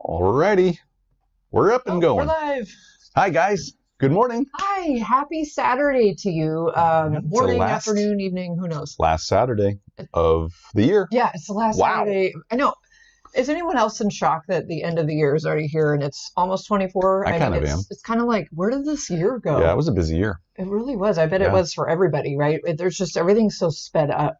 Alrighty, we're up and going. We're live. Hi guys, good morning. Hi, happy Saturday to you. Morning, afternoon, evening, who knows? Last Saturday of the year. Yeah, it's the last Saturday. I know. Is anyone else in shock that the end of the year is already here and it's almost 24? I kind of am. It's kind of like, where did this year go? Yeah, it was a busy year. It really was. I bet it was for everybody, right? There's just everything's so sped up.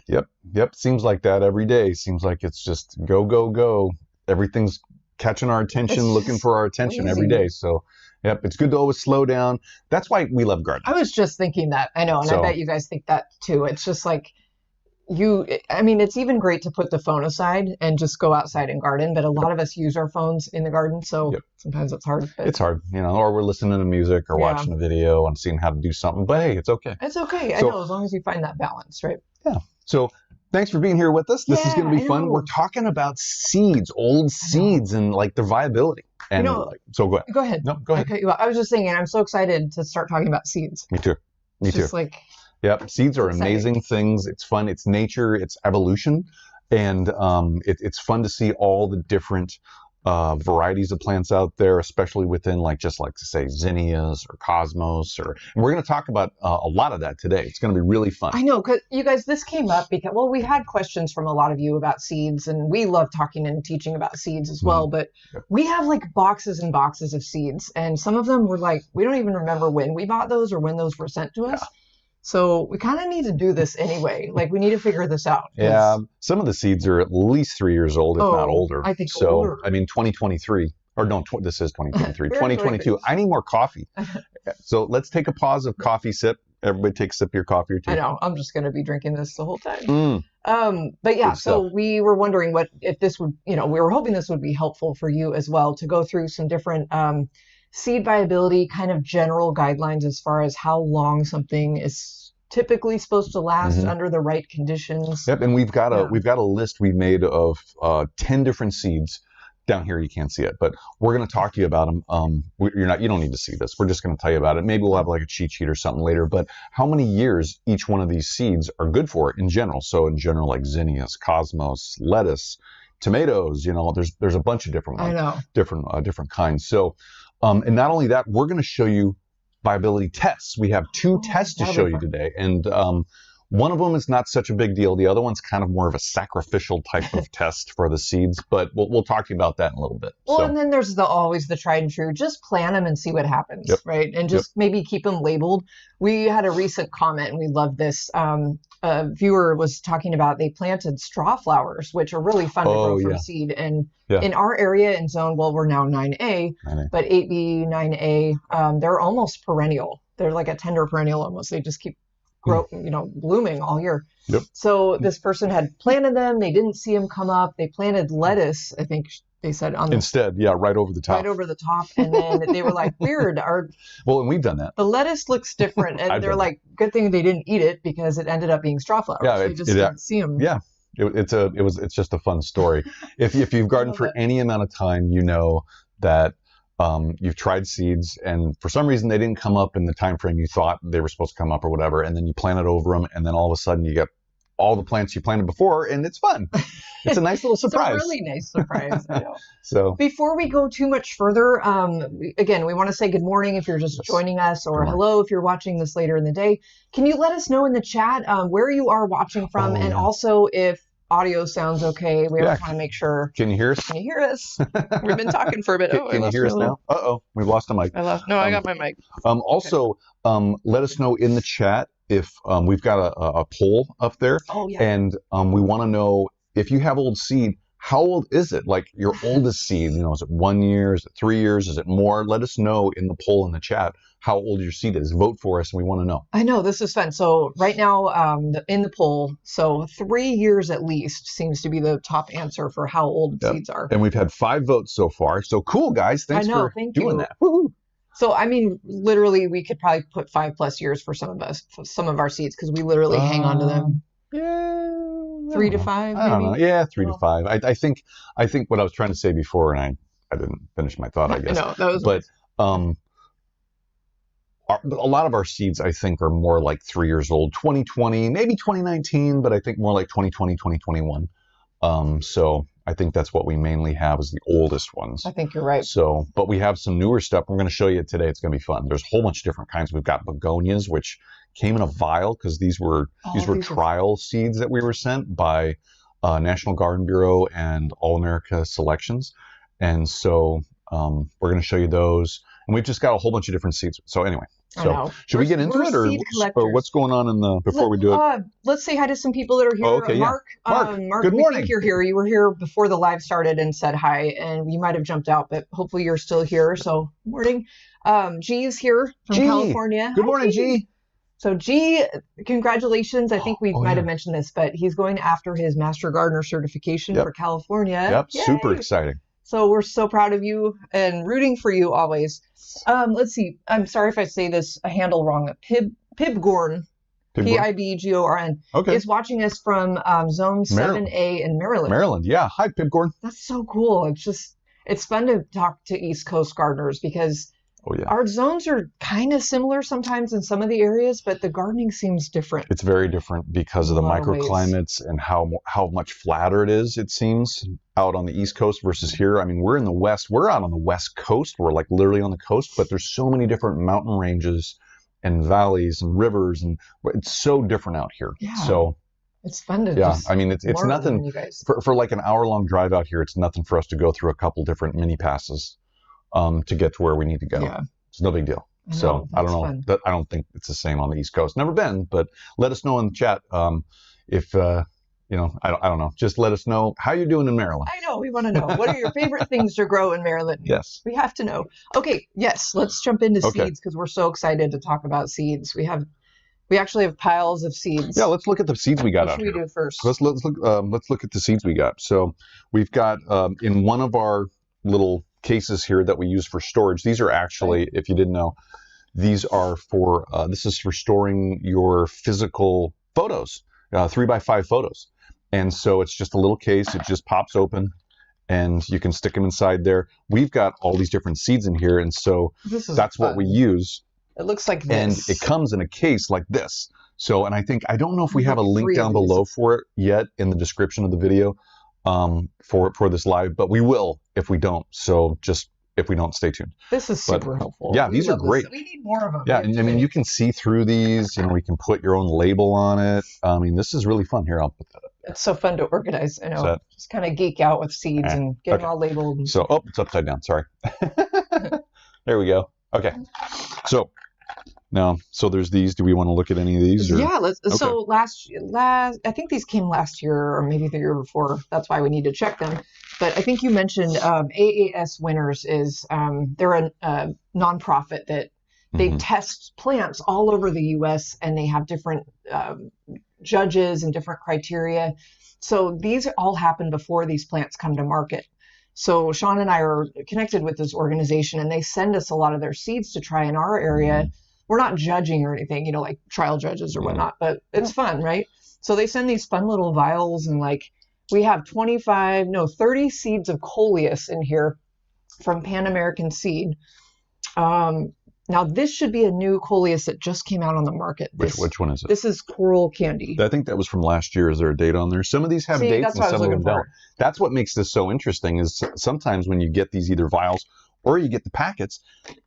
Yep. Seems like that every day. Seems like it's just go, go, go. Everything's catching our attention, looking for our attention every day. So, yep, it's good to always slow down. That's why we love gardening. I was just thinking that. I know, and I bet you guys think that too. It's just like it's even great to put the phone aside and just go outside and garden, but a lot of us use our phones in the garden, so sometimes it's hard. But it's hard, or we're listening to music or watching a video and seeing how to do something, but hey, it's okay. It's okay. I know, as long as you find that balance, right? Yeah. So thanks for being here with us. This is going to be fun. We're talking about seeds, old seeds, and like their viability. And so go ahead. Go ahead. No, go ahead. Okay, I was just saying, I'm so excited to start talking about seeds. Me too. Just like... Yep, seeds are amazing things. It's fun. It's nature. It's evolution, and it's fun to see all the different varieties of plants out there, especially within say zinnias or cosmos. And we're going to talk about a lot of that today. It's going to be really fun. I know, because you guys, this came up because we had questions from a lot of you about seeds, and we love talking and teaching about seeds as well. But we have like boxes and boxes of seeds, and some of them were like, we don't even remember when we bought those or when those were sent to us. So we kind of need to do this anyway. Like, we need to figure this out. Yeah, some of the seeds are at least 3 years old, if not older. I think so. Older. I mean, 2023, or no, this is 2023. 2022. I need more coffee. So let's take a pause of coffee sip. Everybody take a sip of your coffee or tea. I know. I'm just going to be drinking this the whole time. But yeah, so we were wondering if this would, we were hoping this would be helpful for you as well to go through some different seed viability kind of general guidelines as far as how long something is typically supposed to last under the right conditions. Yep, and we've got a list we made of 10 different seeds. Down here you can't see it, but we're going to talk to you about them. You don't need to see this. We're just going to tell you about it. Maybe we'll have like a cheat sheet or something later, but how many years each one of these seeds are good for in general. So in general, like zinnias, cosmos, lettuce, tomatoes, there's a bunch of different ones. I know. Different kinds. So and not only that, we're going to show you viability tests. We have 2 tests to show you today. And one of them is not such a big deal. The other one's kind of more of a sacrificial type of test for the seeds, but we'll talk to you about that in a little bit. Well, and then there's always the tried and true. Just plant them and see what happens, right? And just maybe keep them labeled. We had a recent comment, and we love this. A viewer was talking about they planted straw flowers, which are really fun to grow from seed. And in our area in zone, we're now 9A, but 8B, 9A, they're almost perennial. They're like a tender perennial almost. They just keep blooming all year. So this person had planted them. They didn't see them come up. They planted lettuce, I think they said, instead, right over the top. Right over the top. And then they were like, weird. Well, and we've done that. The lettuce looks different. And they're like, good thing they didn't eat it because it ended up being straw flowers. Yeah, you just didn't see them. Yeah. It's just a fun story. If you've gardened for any amount of time, you know that you've tried seeds and for some reason they didn't come up in the time frame you thought they were supposed to come up or whatever, and then you planted over them, and then all of a sudden you get all the plants you planted before, and it's fun. It's a nice little surprise. It's a really nice surprise. I know. So before we go too much further, again, we want to say good morning if you're just joining us, or hello if you're watching this later in the day. Can you let us know in the chat where you are watching from, and also if audio sounds okay? We always want to make sure. Can you hear us? Can you hear us? We've been talking for a bit. Can you hear us now? We've lost a mic. I got my mic. Also, let us know in the chat if we've got a poll up there. And we want to know if you have old seed, how old is it? Like your oldest seed, is it 1 year? Is it 3 years? Is it more? Let us know in the poll in the chat how old your seed is. Vote for us, and we want to know. I know, this is fun. So right now in the poll, 3 years at least seems to be the top answer for how old seeds are. And we've had 5 votes so far. So cool, guys. Thanks for doing that. Woo-hoo. So, I mean, literally, we could probably put 5+ years for some of our seeds, because we literally hang on to them. Yeah. 3 to 5, maybe? I don't know. Yeah, 3 to 5. I think what I was trying to say before, and I didn't finish my thought, I guess. No, that was... But a lot of our seeds, I think, are more like 3 years old. 2020, maybe 2019, but I think more like 2020, 2021. So I think that's what we mainly have is the oldest ones. I think you're right. So, but we have some newer stuff. We're going to show you today. It's going to be fun. There's a whole bunch of different kinds. We've got begonias, which came in a vial because these were trial seeds that we were sent by National Garden Bureau and All America Selections. And so we're going to show you those. And we've just got a whole bunch of different seeds. So anyway, so should we get into it, or what's going on in the before we do it? Let's say hi to some people that are here. Oh, okay, Mark, Mark, good morning. Think you're here. You were here before the live started and said hi, and you might have jumped out, but hopefully you're still here. So morning. G is here from California. Good morning, G. So G, congratulations. I think we might have mentioned this, but he's going after his Master Gardener certification for California. Yep, yay. Super exciting. So we're so proud of you and rooting for you always. Let's see. I'm sorry if I say this a handle wrong. Pibgorn, Pibgorn, is watching us from Zone 7A in Maryland. Maryland, yeah. Hi, Pibgorn. That's so cool. It's fun to talk to East Coast gardeners because our zones are kind of similar sometimes in some of the areas, but the gardening seems different. It's very different because of the microclimates and how much flatter it is, it seems, out on the East Coast versus here. I mean, we're in the West. We're out on the West Coast. We're like literally on the coast, but there's so many different mountain ranges and valleys and rivers, and it's so different out here. Yeah. So it's fun to I mean, it's nothing for like an hour-long drive out here. It's nothing for us to go through a couple different mini passes to get to where we need to go. Yeah. It's no big deal. So I don't know. I don't think it's the same on the East Coast. Never been, but let us know in the chat if I don't know. Just let us know how you're doing in Maryland. I know. We want to know. What are your favorite things to grow in Maryland? Yes. We have to know. Okay. Yes. Let's jump into seeds because we're so excited to talk about seeds. We actually have piles of seeds. Yeah. Let's look at the seeds we got out here. What should we do first? Let's look at the seeds we got. So we've got in one of our little cases here that we use for storage. These are actually, if you didn't know, these are for this is for storing your physical photos, 3x5 photos. And so it's just a little case. It just pops open and you can stick them inside there. We've got all these different seeds in here. And so that's what we use. It looks like this. And it comes in a case like this. So, and I don't know if we have a link down below for it yet in the description of the video for this live, but we will if we don't. So just if we don't, stay tuned. This is super helpful. Yeah, these are great. We need more of them. Yeah, and I mean, you can see through these. You know, we can put your own label on it. I mean, this is really fun. Here, I'll put that up. It's so fun to organize. I know. Just kind of geek out with seeds and get them all labeled. So, it's upside down. Sorry. There we go. Okay. So now, there's these. Do we want to look at any of these? Or? Yeah. Let's. Okay. So last, I think these came last year or maybe the year before. That's why we need to check them. But I think you mentioned AAS Winners is they're a nonprofit that they test plants all over the U.S. and they have different judges and different criteria. So these all happen before these plants come to market. So Sean and I are connected with this organization and they send us a lot of their seeds to try in our area. We're not judging or anything, you know, like trial judges or whatnot, but it's fun, right? So they send these fun little vials and we have 30 seeds of coleus in here from Pan American Seed. Now, this should be a new coleus that just came out on the market. Which one is it? This is Coral Candy. I think that was from last year. Is there a date on there? Some of these have dates and some of them don't. That's what makes this so interesting is sometimes when you get these either vials or you get the packets,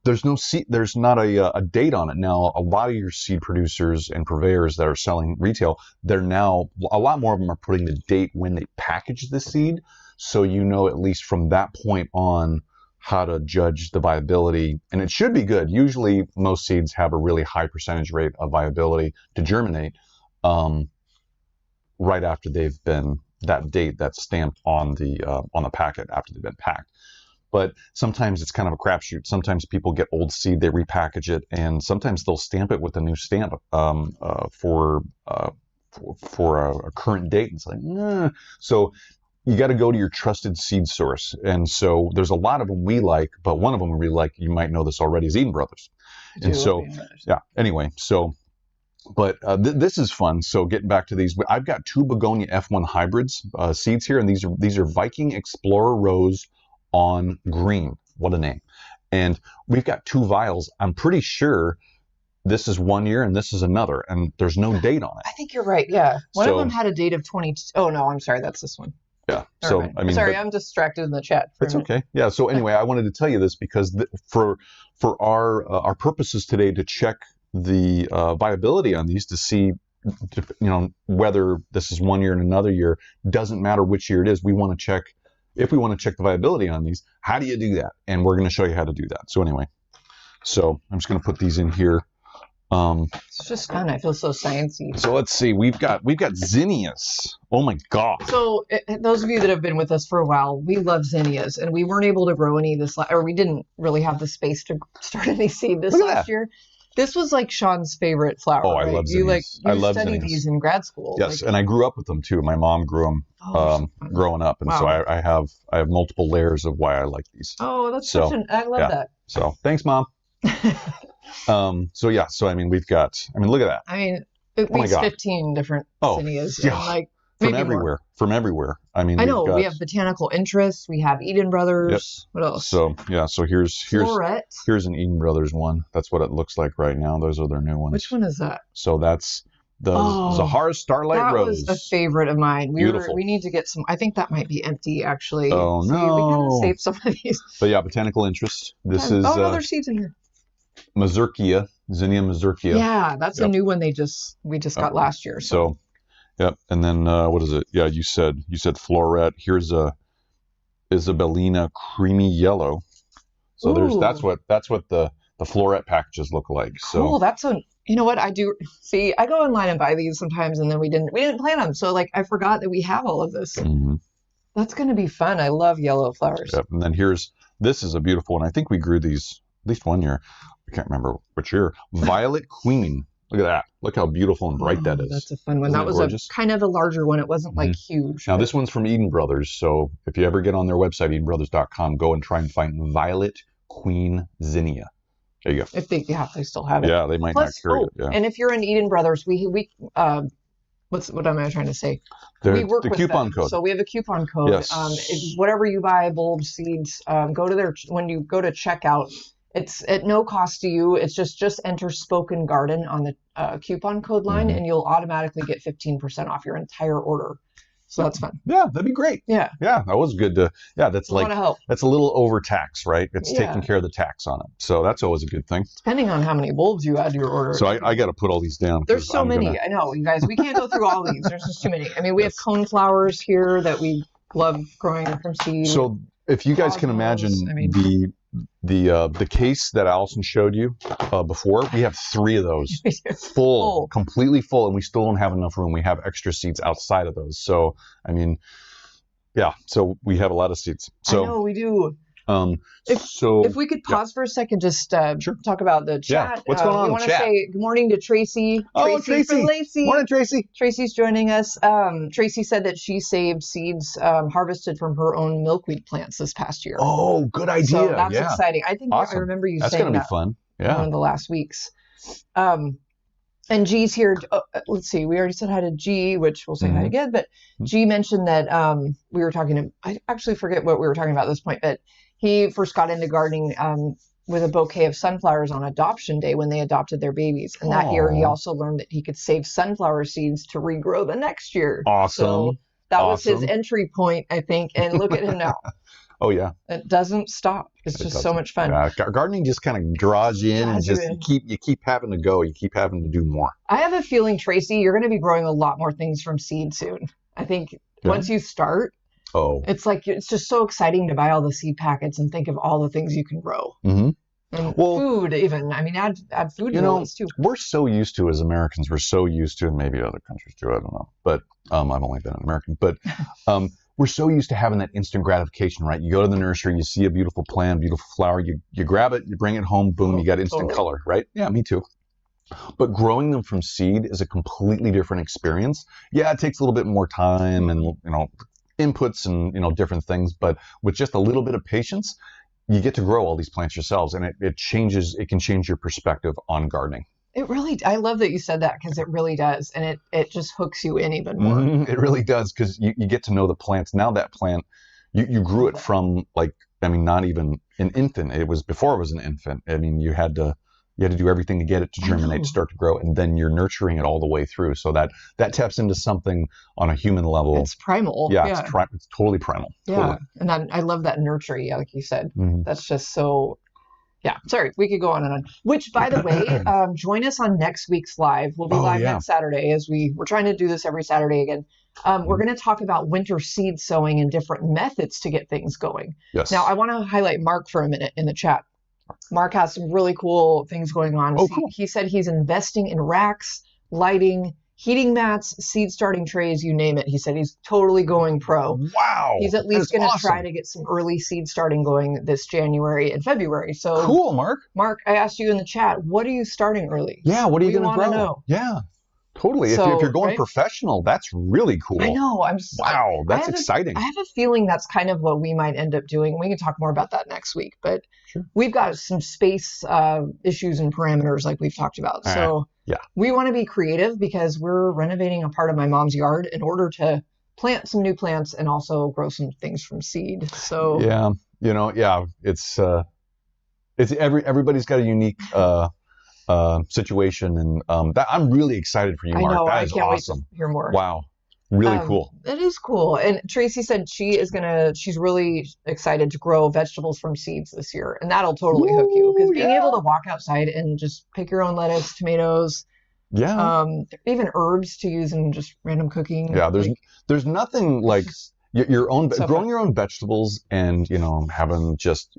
there's not a date on it. Now, a lot of your seed producers and purveyors that are selling retail, a lot more of them are putting the date when they package the seed. So you know at least from that point on how to judge the viability. And it should be good. Usually most seeds have a really high percentage rate of viability to germinate right after they've been, that date that's stamped on the packet after they've been packed. But sometimes it's kind of a crapshoot. Sometimes people get old seed, they repackage it, and sometimes they'll stamp it with a new stamp for a current date. It's like, nah. So you got to go to your trusted seed source. And so there's a lot of them we like, but one of them we really like, you might know this already, is Eden Brothers. And so, yeah, anyway, so, but this is fun. So getting back to these, I've got 2 Begonia F1 hybrids seeds here, and these are Viking Explorer Rose on green. What a name. And we've got 2 vials. I'm pretty sure this is 1 year and this is another, and there's no date on it. I think you're right. Yeah. One of them had a date of 20. Oh, no, I'm sorry. That's this one. Yeah. So, right. I mean, sorry, I'm distracted in the chat. It's okay. Yeah. So anyway, I wanted to tell you this because for our purposes today to check the viability on these to see, whether this is 1 year and another year, doesn't matter which year it is. We want to check, if we want to check the viability on these, how do you do that? And we're going to show you how to do that. So anyway, I'm just going to put these in here. It's just fun. I feel so sciencey. So let's see. We've got zinnias. Oh my God. So those of you that have been with us for a while, we love zinnias, and we weren't able to grow any or we didn't really have the space to start any seed this last year. This was like Sean's favorite flower. Oh, I love zinnias. You studied these in grad school. Yes, and I grew up with them too. My mom grew them growing up, and so I have multiple layers of why I like these. Oh, that's I love that. So thanks, Mom. So I mean, look at that. I mean, at least 15 different zinnias. Yeah. And from everywhere. From everywhere. I mean, I know we have botanical interests. We have Eden Brothers. Yep. What else? So here's an Eden Brothers one. That's what it looks like right now. Those are their new ones. Which one is that? So that's the Zahara Starlight Rose. That was a favorite of mine. Beautiful. We need to get some. I think that might be empty actually. Oh no. We gotta save some of these. But yeah, botanical interest. This is no, there's seeds in here. Mazurkia, Zinnia Mazurkia. Yeah, that's a new one we just got last year. So yep, and then what is it? Yeah, you said floret. Here's a Isabellina creamy yellow. So that's what the floret packages look like. So cool. That's you know what I do see. I go online and buy these sometimes, and then we didn't plant them. So I forgot that we have all of this. Mm-hmm. That's going to be fun. I love yellow flowers. Yep. And then this is a beautiful one. I think we grew these at least 1 year. I can't remember which year. Violet Queen. Look at that. Look how beautiful and bright that is. That's a fun one. That was gorgeous? a kind of a larger one. It wasn't huge. Now this one's from Eden Brothers. So if you ever get on their website, EdenBrothers.com, go and try and find Violet Queen Zinnia. There you go. If they still have it. Yeah, they might not carry it. Yeah. And if you're in Eden Brothers, we what am I trying to say? We work with coupon them. code. So we have a coupon code. Yes. Whatever you buy, bulbs, seeds, go to when you go to checkout. It's at no cost to you. It's just enter Spoken Garden on the coupon code line, and you'll automatically get 15% off your entire order. So that's fun. Yeah, that'd be great. Yeah. Yeah, that was good to. Yeah, that's that's a little overtax, right? It's taking care of the tax on it. So that's always a good thing. Depending on how many bulbs you add to your order. So I got to put all these down. There's so many. I know, you guys. We can't go through all these. There's just too many. I mean, we have cone flowers here that we love growing from seed. So if you guys can imagine the case that Allison showed you before, we have 3 of those full, completely full, and we still don't have enough room. We have extra seeds outside of those. So, I mean, yeah, so we have a lot of seeds. So, I know we do. If we could pause for a second, just talk about the chat. Yeah. What's going on? We want to say good morning to Tracy. Tracy from Lacey. Morning, Tracy. Tracy's joining us. Tracy said that she saved seeds harvested from her own milkweed plants this past year. Oh, good idea. So that's exciting. I think I remember you saying going to be fun. Yeah. One of the last weeks. And G's here. Let's see. We already said hi to G, which we'll say hi again. But G mentioned that we were talking. I actually forget what we were talking about at this point, but he first got into gardening with a bouquet of sunflowers on adoption day when they adopted their babies. And that year, he also learned that he could save sunflower seeds to regrow the next year. Awesome. So that was his entry point, I think. And look at him now. Oh, yeah. It doesn't stop. It's just so much fun. Yeah. Gardening just kind of draws you in and just you keep having to go. You keep having to do more. I have a feeling, Tracy, you're going to be growing a lot more things from seed soon. I think once you start, it's just so exciting to buy all the seed packets and think of all the things you can grow. Mm-hmm. And food even. I mean, add food to those too. We're so used to, as Americans, and maybe other countries too, I don't know. But I've only been an American. But we're so used to having that instant gratification, right? You go to the nursery, you see a beautiful plant, beautiful flower, you grab it, you bring it home, boom, you got instant color, right? Yeah, me too. But growing them from seed is a completely different experience. Yeah, it takes a little bit more time and, inputs and, different things. But with just a little bit of patience, you get to grow all these plants yourselves. And it can change your perspective on gardening. It really, I love that you said that because it really does. And it just hooks you in even more. It really does because you get to know the plants. Now that plant, you grew it from not even an infant. It was before it was an infant. I mean, you had to You had to do everything to get it to germinate, start to grow, and then you're nurturing it all the way through. So that taps into something on a human level. It's primal. Yeah. It's totally primal. Yeah. Totally. And then I love that nurturing, like you said. Mm-hmm. That's just so, yeah. Sorry, we could go on and on. Which, by the way, join us on next week's live. We'll be live next Saturday, as we're trying to do this every Saturday again. We're going to talk about winter seed sowing and different methods to get things going. Yes. Now, I want to highlight Mark for a minute in the chat. Mark has some really cool things going on. Oh, cool. He said he's investing in racks, lighting, heating mats, seed starting trays, you name it. He said he's totally going pro. Wow. He's at least going to try to get some early seed starting going this January and February. So cool, Mark. Mark, I asked you in the chat, what are you starting early? Yeah, what are you going to grow? Know? Yeah. Totally. So, if you're going professional, that's really cool. I know. Wow, that's exciting. I have a feeling that's kind of what we might end up doing. We can talk more about that next week, but we've got some space issues and parameters like we've talked about. So we want to be creative because we're renovating a part of my mom's yard in order to plant some new plants and also grow some things from seed. So it's everybody's got a unique situation, and that I'm really excited for you, Mark. I know, that is I can't awesome. wait to hear more. Wow, really cool. It is cool. And Tracy said she's really excited to grow vegetables from seeds this year, and that'll totally hook you because being able to walk outside and just pick your own lettuce, tomatoes, even herbs to use in just random cooking. Yeah, there's nothing like your own growing your own vegetables and having just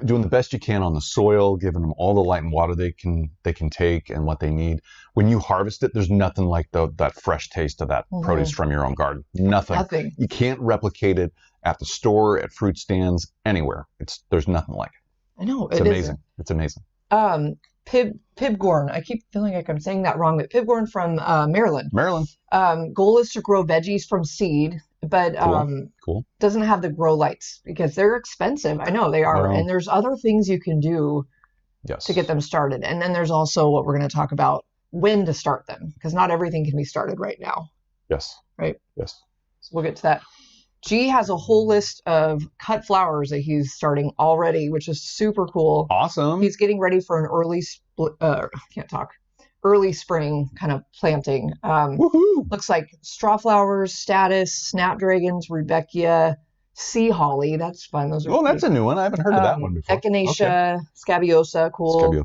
doing the best you can on the soil, giving them all the light and water they can take and what they need. When you harvest it, there's nothing like that fresh taste of that produce from your own garden. Nothing. You can't replicate it at the store, at fruit stands, anywhere. There's nothing like it. I know. It's amazing. It's amazing. Pibgorn. I keep feeling like I'm saying that wrong, but Pibgorn from Maryland. Goal is to grow veggies from seed, but cool. Doesn't have the grow lights because they're expensive. I know they are. And there's other things you can do to get them started. And then there's also what we're going to talk about, when to start them, because not everything can be started right now. Yes. Right? Yes. So we'll get to that. G has a whole list of cut flowers that he's starting already, which is super cool. Awesome. He's getting ready for an early spring kind of planting. Looks like straw flowers, statice, snapdragons, rudbeckia, sea holly. That's fun. Those are that's a new one. I haven't heard of that one before. Echinacea, scabiosa, cool.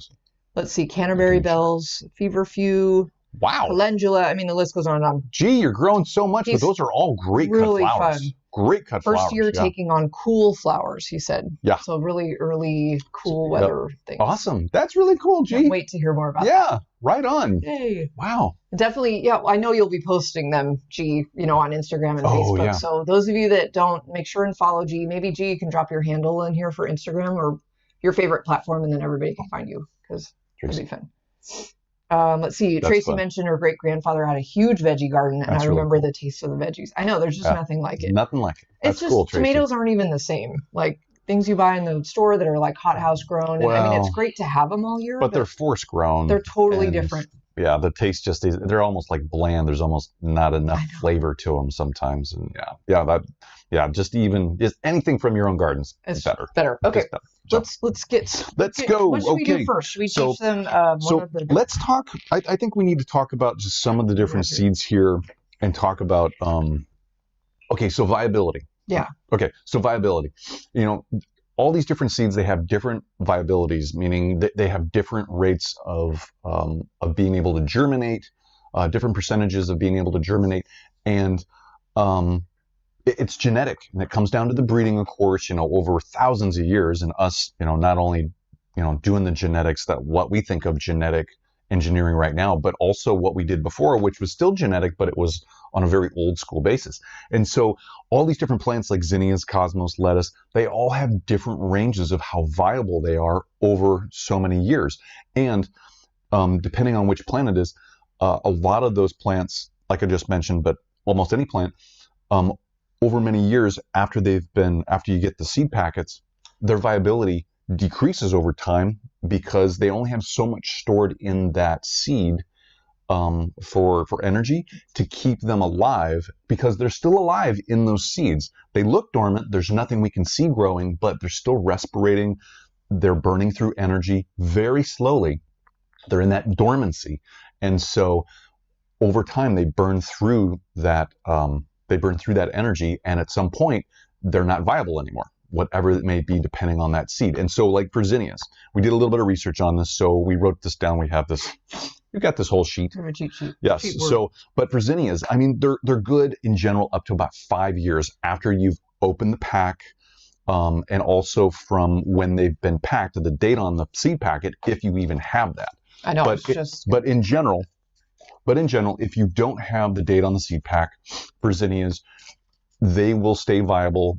Let's see, Canterbury bells, feverfew. Wow. Calendula. I mean, the list goes on and on. Gee, you're growing so much, but those are all great really cut flowers. Fun. Great cut flowers. First year taking on cool flowers, he said. Yeah. So really early cool weather things. Awesome. That's really cool, G. Can't wait to hear more about that. Yeah, right on. Yay. Wow. Definitely, yeah, I know you'll be posting them, G, on Instagram and Facebook. Yeah. So those of you that don't, make sure and follow G. Maybe, G, you can drop your handle in here for Instagram or your favorite platform, and then everybody can find you because it'll be fun. Let's see. That's Tracy fun. mentioned her great-grandfather had a huge veggie garden, and That's I remember really cool. the taste of the veggies. I know, there's just nothing like it. Nothing like it. That's it's just, cool, Tracy. tomatoes aren't even the same. Like, things you buy in the store that are like hothouse grown. Well, I mean, it's great to have them all year. But they're force grown. They're totally different. Yeah, the taste just is, they're almost like bland. There's almost not enough flavor to them sometimes. And just anything from your own gardens is better. Okay. Let's go. What should we do first? Should we teach them let's talk. I think we need to talk about just some of the different seeds here and talk about so viability. Yeah. Okay, so viability. All these different seeds, they have different viabilities, meaning that they have different rates of being able to germinate, different percentages of being able to germinate, and it's genetic, and it comes down to the breeding, of course, over thousands of years, and us, not only, doing the genetics, that what we think of genetic engineering right now, but also what we did before, which was still genetic, but it was on a very old school basis. And so all these different plants like zinnias, cosmos, lettuce, they all have different ranges of how viable they are over so many years. And depending on which plant it is, a lot of those plants, like I just mentioned, but almost any plant, over many years after you get the seed packets, their viability decreases over time because they only have so much stored in that seed for energy to keep them alive, because they're still alive in those seeds. They look dormant. There's nothing we can see growing, but they're still respirating. they're burning through energy very slowly. They're in that dormancy. And so over time, they burn through that energy. And at some point, they're not viable anymore, whatever it may be, depending on that seed. And so like for zinnias, we did a little bit of research on this. So we wrote this down. We've got this whole sheet. A cheat sheet. Yes. So, but for zinnias, I mean, they're good in general up to about 5 years after you've opened the pack. And also from when they've been packed, the date on the seed packet, if you even have that. I know. But in general, if you don't have the date on the seed pack for zinnias, they will stay viable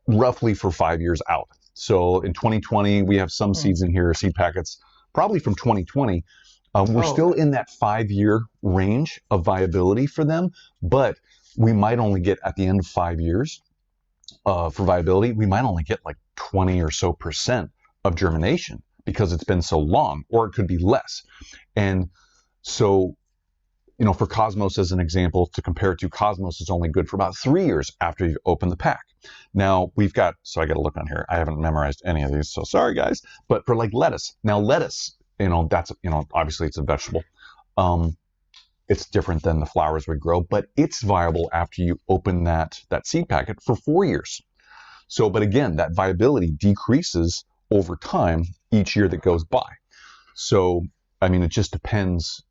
roughly for 5 years out. So in 2020, we have some seeds in here, seed packets, probably from 2020. We're still in that 5-year range of viability for them, but we might only get at the end of 5 years for viability, we might only get like 20 or so % of germination because it's been so long, or it could be less. And so, you know, for Cosmos as an example, to compare it to, Cosmos is only good for about 3 years after you open the pack. Now so I got to look on here. I haven't memorized any of these, so sorry guys. But for like lettuce, now lettuce, obviously it's a vegetable. It's different than the flowers we grow, but it's viable after you open that seed packet for 4 years. So, but again, that viability decreases over time each year that goes by. So, I mean, it just depends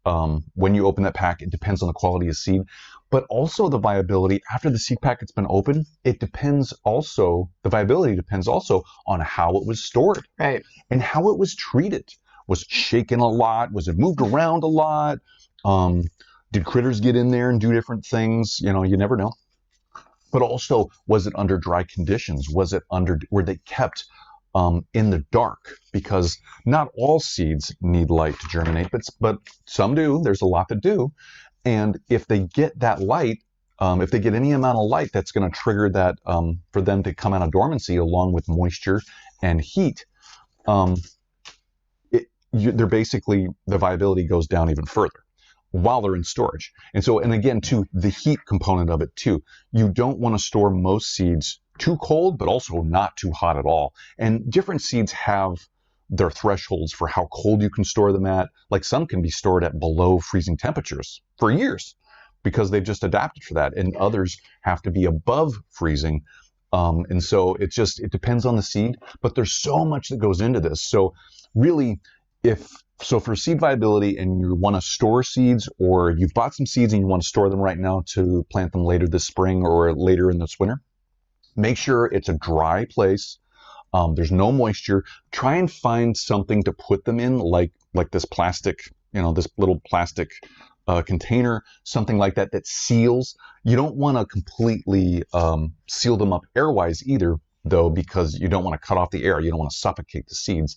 when you open that pack. It depends on the quality of seed, but also the viability after the seed packet's been opened. The viability depends also on how it was stored, right, and how it was treated. Was it shaken a lot? Was it moved around a lot? Did critters get in there and do different things? You know, you never know. But also, was it under dry conditions? Were they kept in the dark? Because not all seeds need light to germinate, but some do. There's a lot that do. And if they get that light, if they get any amount of light, that's going to trigger that for them to come out of dormancy along with moisture and heat. The viability goes down even further while they're in storage. And again, too, the heat component of it too. You don't want to store most seeds too cold, but also not too hot at all. And different seeds have their thresholds for how cold you can store them at. Like some can be stored at below freezing temperatures for years because they've just adapted for that. And others have to be above freezing. And so it depends on the seed, but there's so much that goes into this. So really, for seed viability and you want to store seeds, or you've bought some seeds and you want to store them right now to plant them later this spring or later in this winter, make sure it's a dry place. There's no moisture. Try and find something to put them in, like this plastic, this little plastic container, something like that seals. You don't want to completely seal them up airwise either, though, because you don't want to cut off the air. You don't want to suffocate the seeds.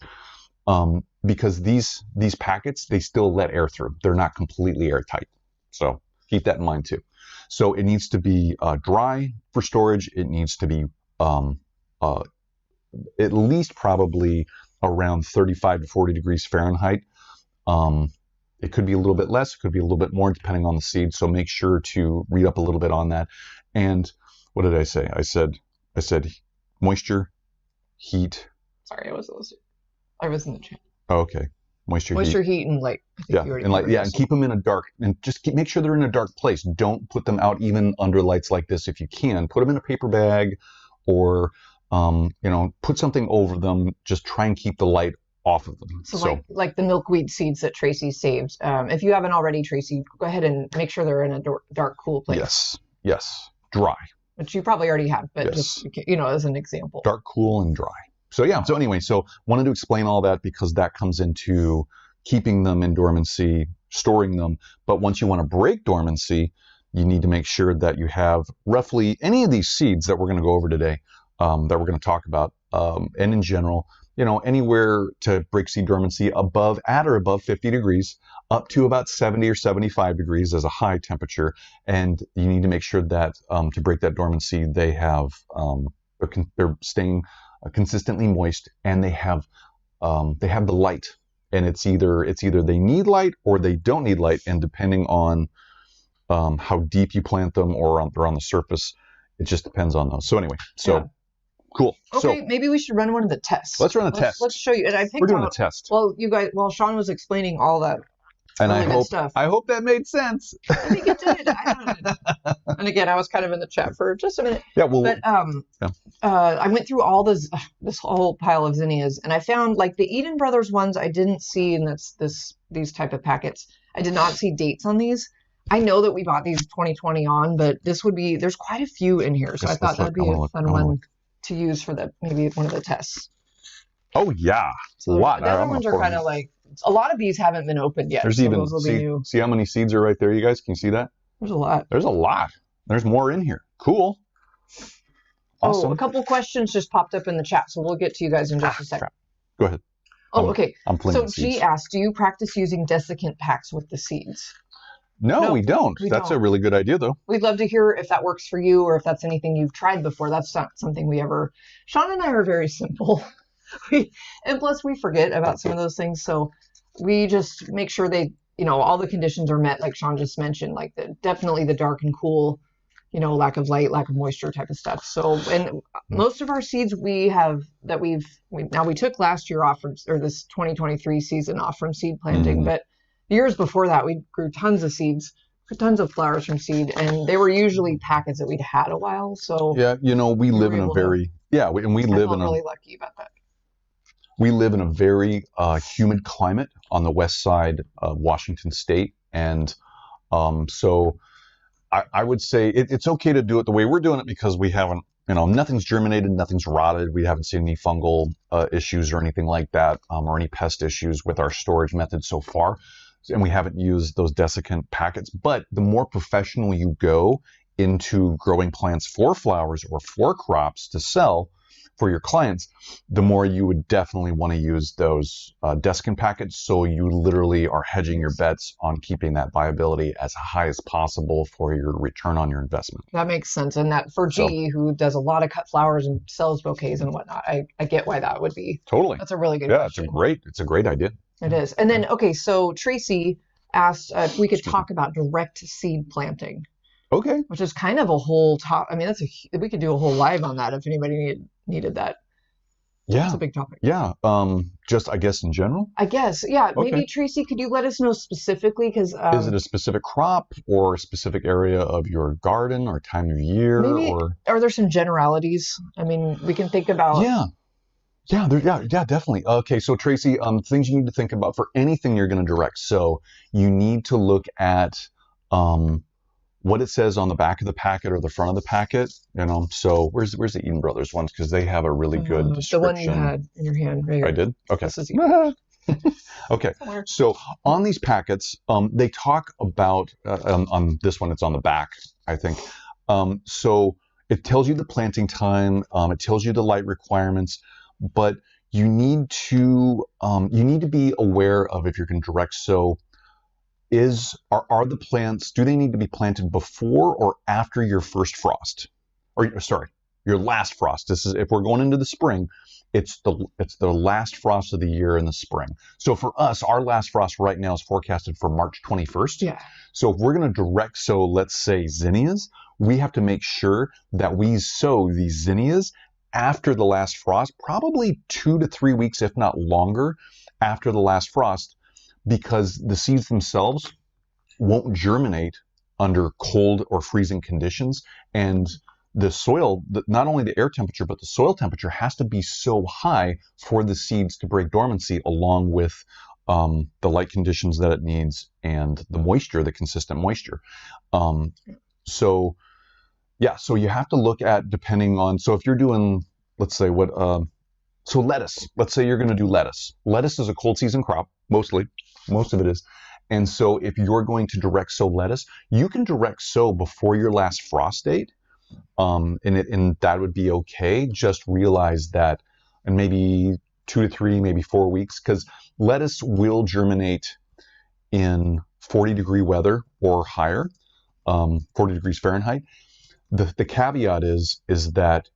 Because these packets, they still let air through. They're not completely airtight. So keep that in mind too. So it needs to be dry for storage. It needs to be at least probably around 35 to 40 degrees Fahrenheit. It could be a little bit less, it could be a little bit more depending on the seed. So make sure to read up a little bit on that. And what did I say? I said moisture, heat. Sorry, I was in the chat. Oh, okay. Moisture, heat, and light. And keep them in a dark, and make sure they're in a dark place. Don't put them out even under lights like this if you can. Put them in a paper bag, or put something over them. Just try and keep the light off of them. So like the milkweed seeds that Tracy saved. If you haven't already, Tracy, go ahead and make sure they're in a dark, cool place. Yes. Dry. Which you probably already have, but just as an example. Dark, cool, and dry. So anyway, wanted to explain all that because that comes into keeping them in dormancy, storing them. But once you want to break dormancy, you need to make sure that you have roughly any of these seeds that we're going to go over today, that we're going to talk about, and in general, anywhere to break seed dormancy at or above 50 degrees, up to about 70 or 75 degrees as a high temperature. And you need to make sure that to break that dormancy, they have they're staying consistently moist, and they have the light, and it's either they need light or they don't need light, and depending on how deep you plant them or they're on the surface, it just depends on those. So anyway, Cool. Okay, So maybe we should run one of the tests. let's run a test. Let's show you. And I picked We're doing out, a test. well, you guys, while Sean was explaining all that And really good stuff. I hope that made sense. I think it did. I don't know. And again, I was kind of in the chat for just a minute. Yeah, well, but I went through all this whole pile of zinnias, and I found like the Eden Brothers ones I didn't see in these type of packets. I did not see dates on these. I know that we bought these 2020 on, but there's quite a few in here, so I thought that'd be a fun one to use for maybe one of the tests. Oh yeah, so a lot. The other ones are kind of like, a lot of these haven't been opened yet. There's so even those will be new. See how many seeds are right there, you guys? Can you see that? There's a lot. There's a lot. There's more in here. Cool. Awesome. Oh, a couple questions just popped up in the chat, so we'll get to you guys in just a second. Crap. Go ahead. Oh, okay. So G asked, do you practice using desiccant packs with the seeds? No, we don't. That's a really good idea, though. We'd love to hear if that works for you or if that's anything you've tried before. That's not something we ever... Sean and I are very simple. And plus, we forget about some of those things. So we just make sure all the conditions are met, like Sean just mentioned, like definitely the dark and cool, lack of light, lack of moisture type of stuff. So, and most of our seeds we took last year off or this 2023 season off from seed planting, but years before that, we grew tons of seeds, tons of flowers from seed, and they were usually packets that we'd had a while. So yeah, we live in a very really lucky about that. We live in a very humid climate on the west side of Washington State, and so I would say it's okay to do it the way we're doing it because we haven't, nothing's germinated, nothing's rotted. We haven't seen any fungal issues or anything like that, or any pest issues with our storage method so far. And we haven't used those desiccant packets. But the more professional you go into growing plants for flowers or for crops to sell for your clients, the more you would definitely want to use those desiccant packets. So you literally are hedging your bets on keeping that viability as high as possible for your return on your investment. That makes sense. And that for G, who does a lot of cut flowers and sells bouquets and whatnot, I get why that would be. Totally. That's a really good question. It's a great idea. It is. And then, okay, so Tracy asked if we could talk about direct seed planting. Okay. Which is kind of a whole we could do a whole live on that if anybody needed that. Yeah. It's a big topic. Yeah. Just, I guess, in general? I guess. Yeah. Okay. Maybe, Tracy, could you let us know specifically? Because is it a specific crop or a specific area of your garden or time of year? Or are there some generalities? I mean, we can think about... Yeah, definitely. Okay, so Tracy, things you need to think about for anything you're going to direct. So you need to look at what it says on the back of the packet or the front of the packet. So where's the Eden Brothers ones? Because they have a really good description. The one you had in your hand. Right? I did? Okay. This is Okay, so on these packets, they talk about, on this one, it's on the back, I think. So it tells you the planting time, it tells you the light requirements, but you need to be aware of if you're going to direct sow. Are the plants, do they need to be planted before or after your first frost? Or sorry, your last frost. This is, if we're going into the spring, it's the last frost of the year in the spring. So for us, our last frost right now is forecasted for March 21st. Yeah. So if we're going to direct sow, let's say zinnias, we have to make sure that we sow these zinnias after the last frost, probably 2 to 3 weeks, if not longer, after the last frost, because the seeds themselves won't germinate under cold or freezing conditions. And the soil, not only the air temperature, but the soil temperature has to be so high for the seeds to break dormancy, along with the light conditions that it needs and the moisture, the consistent moisture. So you have to look at, depending on, so if you're doing, let's say so lettuce, let's say you're going to do lettuce. Lettuce is a cold season crop, most of it is. And so if you're going to direct sow lettuce, you can direct sow before your last frost date. And that would be okay. Just realize that in maybe 2 to 3, maybe 4 weeks, because lettuce will germinate in 40-degree weather or higher, 40 degrees Fahrenheit. The caveat is that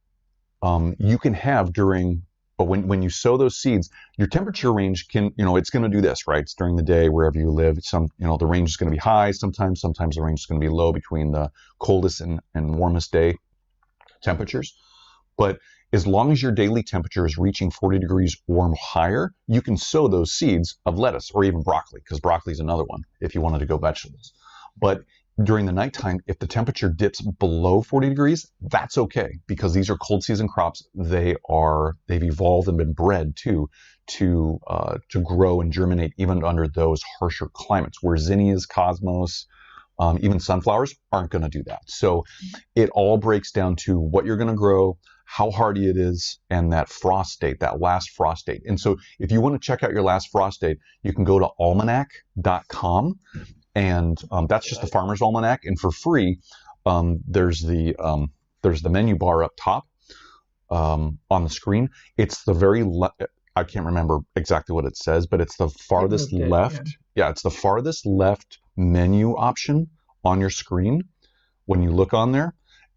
you can have but when you sow those seeds, your temperature range can, it's going to do this, right? It's during the day, wherever you live. The range is going to be high sometimes the range is going to be low between the coldest and warmest day temperatures. But as long as your daily temperature is reaching 40 degrees or higher, you can sow those seeds of lettuce or even broccoli, because broccoli is another one if you wanted to go vegetables. But during the nighttime, if the temperature dips below 40 degrees, that's okay, because these are cold season crops. They've evolved and been bred to grow and germinate even under those harsher climates, where zinnias, cosmos, even sunflowers aren't going to do that. So it all breaks down to what you're going to grow, how hardy it is, and that frost date, that last frost date. And so if you want to check out your last frost date, you can go to almanac.com, and that's just the Farmer's Almanac. And for free, there's the menu bar up top on the screen. It's the very I can't remember exactly what it says, but it's the farthest left. Yeah, it's the farthest left menu option on your screen when you look on there,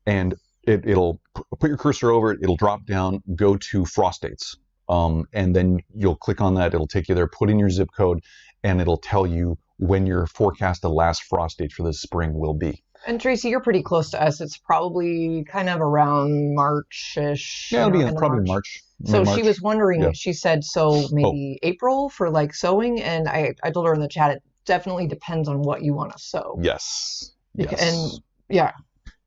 and it'll put your cursor over it. It'll drop down, go to frost dates, and then you'll click on that. It'll take you there. Put in your zip code, and it'll tell you when your forecasted last frost date for this spring will be. And Tracy, you're pretty close to us. It's probably kind of around March-ish. Yeah, it'll be probably March. So she was wondering, she said, so maybe April for like sowing. And I told her in the chat, it definitely depends on what you want to sow. Yes. And yeah.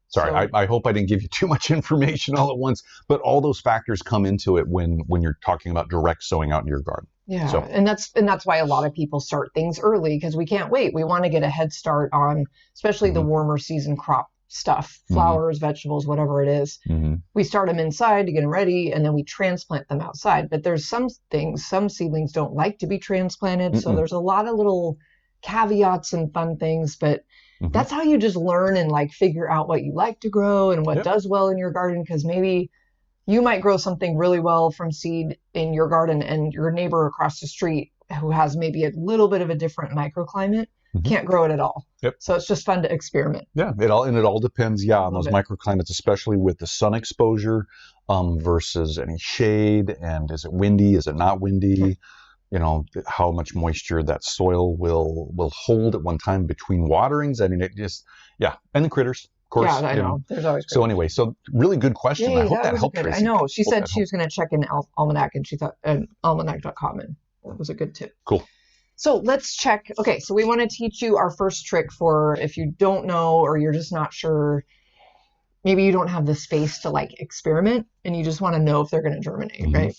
Sorry, I hope I didn't give you too much information all at once, but all those factors come into it when you're talking about direct sowing out in your garden. Yeah, so. and that's why a lot of people start things early, because we can't wait. We want to get a head start on, especially the warmer season crop stuff, flowers, vegetables, whatever it is. We start them inside to get them ready, and then we transplant them outside. But there's some seedlings don't like to be transplanted, so there's a lot of little caveats and fun things, but that's how you just learn and like figure out what you like to grow and what does well in your garden, because maybe you might grow something really well from seed in your garden, and your neighbor across the street who has maybe a little bit of a different microclimate can't grow it at all. So it's just fun to experiment. Yeah, it all depends, on those microclimates, especially with the sun exposure versus any shade, and is it windy, is it not windy? You know, how much moisture that soil will hold at one time between waterings. I mean, it just, and the critters, of course. Yeah, I know. There's always critters. So anyway, really good question. I hope that helped. I know. She said she was going to check in Almanac, and she thought almanac.com, and that was a good tip. Cool. So let's check. Okay, so we want to teach you our first trick for if you don't know, or you're just not sure. Maybe you don't have the space to like experiment, and you just want to know if they're going to germinate, right?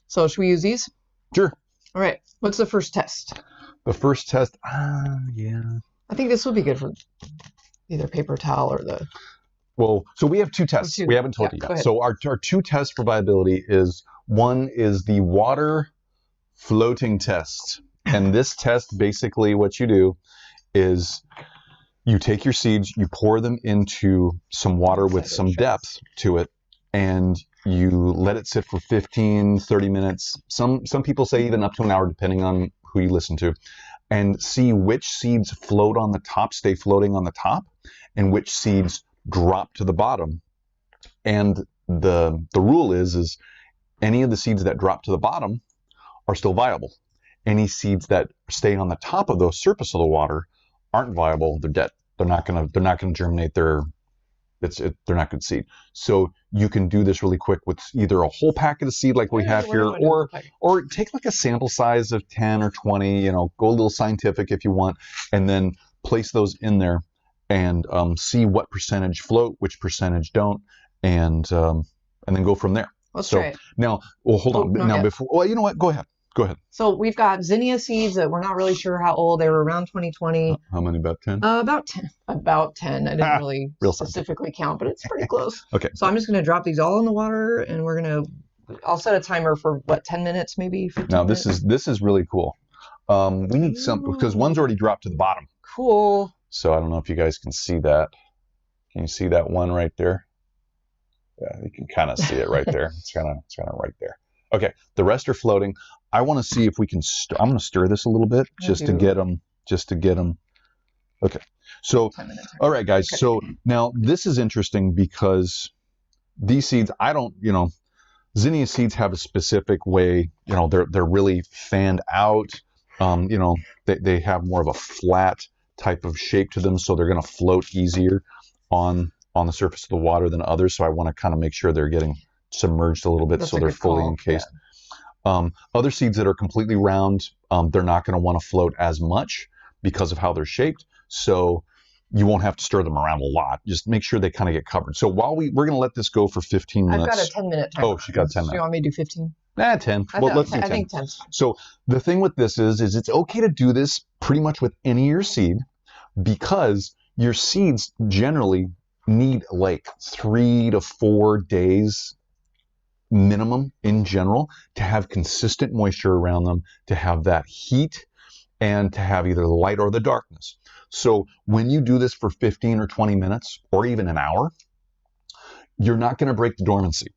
So should we use these? Sure. All right. What's the first test? The first test, I think this would be good for either paper towel or the... Well, so we have two tests. We haven't told you yet. So our two tests for viability is, one is the water floating test. And this test, basically what you do is you take your seeds, you pour them into some water with some depth to it, and you let it sit for 15, 30 minutes. Some people say even up to an hour, depending on who you listen to, and see which seeds float on the top, stay floating on the top, and which seeds drop to the bottom. And the rule is any of the seeds that drop to the bottom are still viable. Any seeds that stay on the top of the surface of the water aren't viable. They're dead. They're not gonna germinate. They're not good seed. So you can do this really quick with either a whole packet of seed like we have here, or take like a sample size of 10 or 20, go a little scientific if you want, and then place those in there and see what percentage float, which percentage don't, and then go from there. Let's try it. Now, hold on. Now, you know what? Go ahead. So we've got zinnia seeds that we're not really sure how old. They were around 2020. How many? About 10? About 10. About 10. I didn't really specifically count, but it's pretty close. Okay. So I'm just going to drop these all in the water, and I'll set a timer for 10 minutes, maybe 15 Now minutes. this is really cool. We need some, because one's already dropped to the bottom. Cool. So I don't know if you guys can see that. Can you see that one right there? Yeah, you can kind of see it right there. It's kind of right there. Okay, the rest are floating. I want to see if we can. I'm going to stir this a little bit just to get them. Okay, so all right, guys. Okay. So now this is interesting because these seeds, zinnia seeds have a specific way. They're really fanned out. They have more of a flat type of shape to them, so they're going to float easier on the surface of the water than others. So I want to kind of make sure they're getting submerged a little bit so they're fully encased. Yeah. Other seeds that are completely round, they're not going to want to float as much because of how they're shaped. So you won't have to stir them around a lot. Just make sure they kind of get covered. So while we're going to let this go for 15 minutes. I've got a 10-minute timer. Oh, she got 10 minutes. Do you want me to do 15? 10. Well, let's do 10. I think 10. So the thing with this is it's okay to do this pretty much with any of your seed, because your seeds generally need like 3 to 4 days minimum in general to have consistent moisture around them, to have that heat, and to have either the light or the darkness. So when you do this for 15 or 20 minutes or even an hour, you're not going to break the dormancy.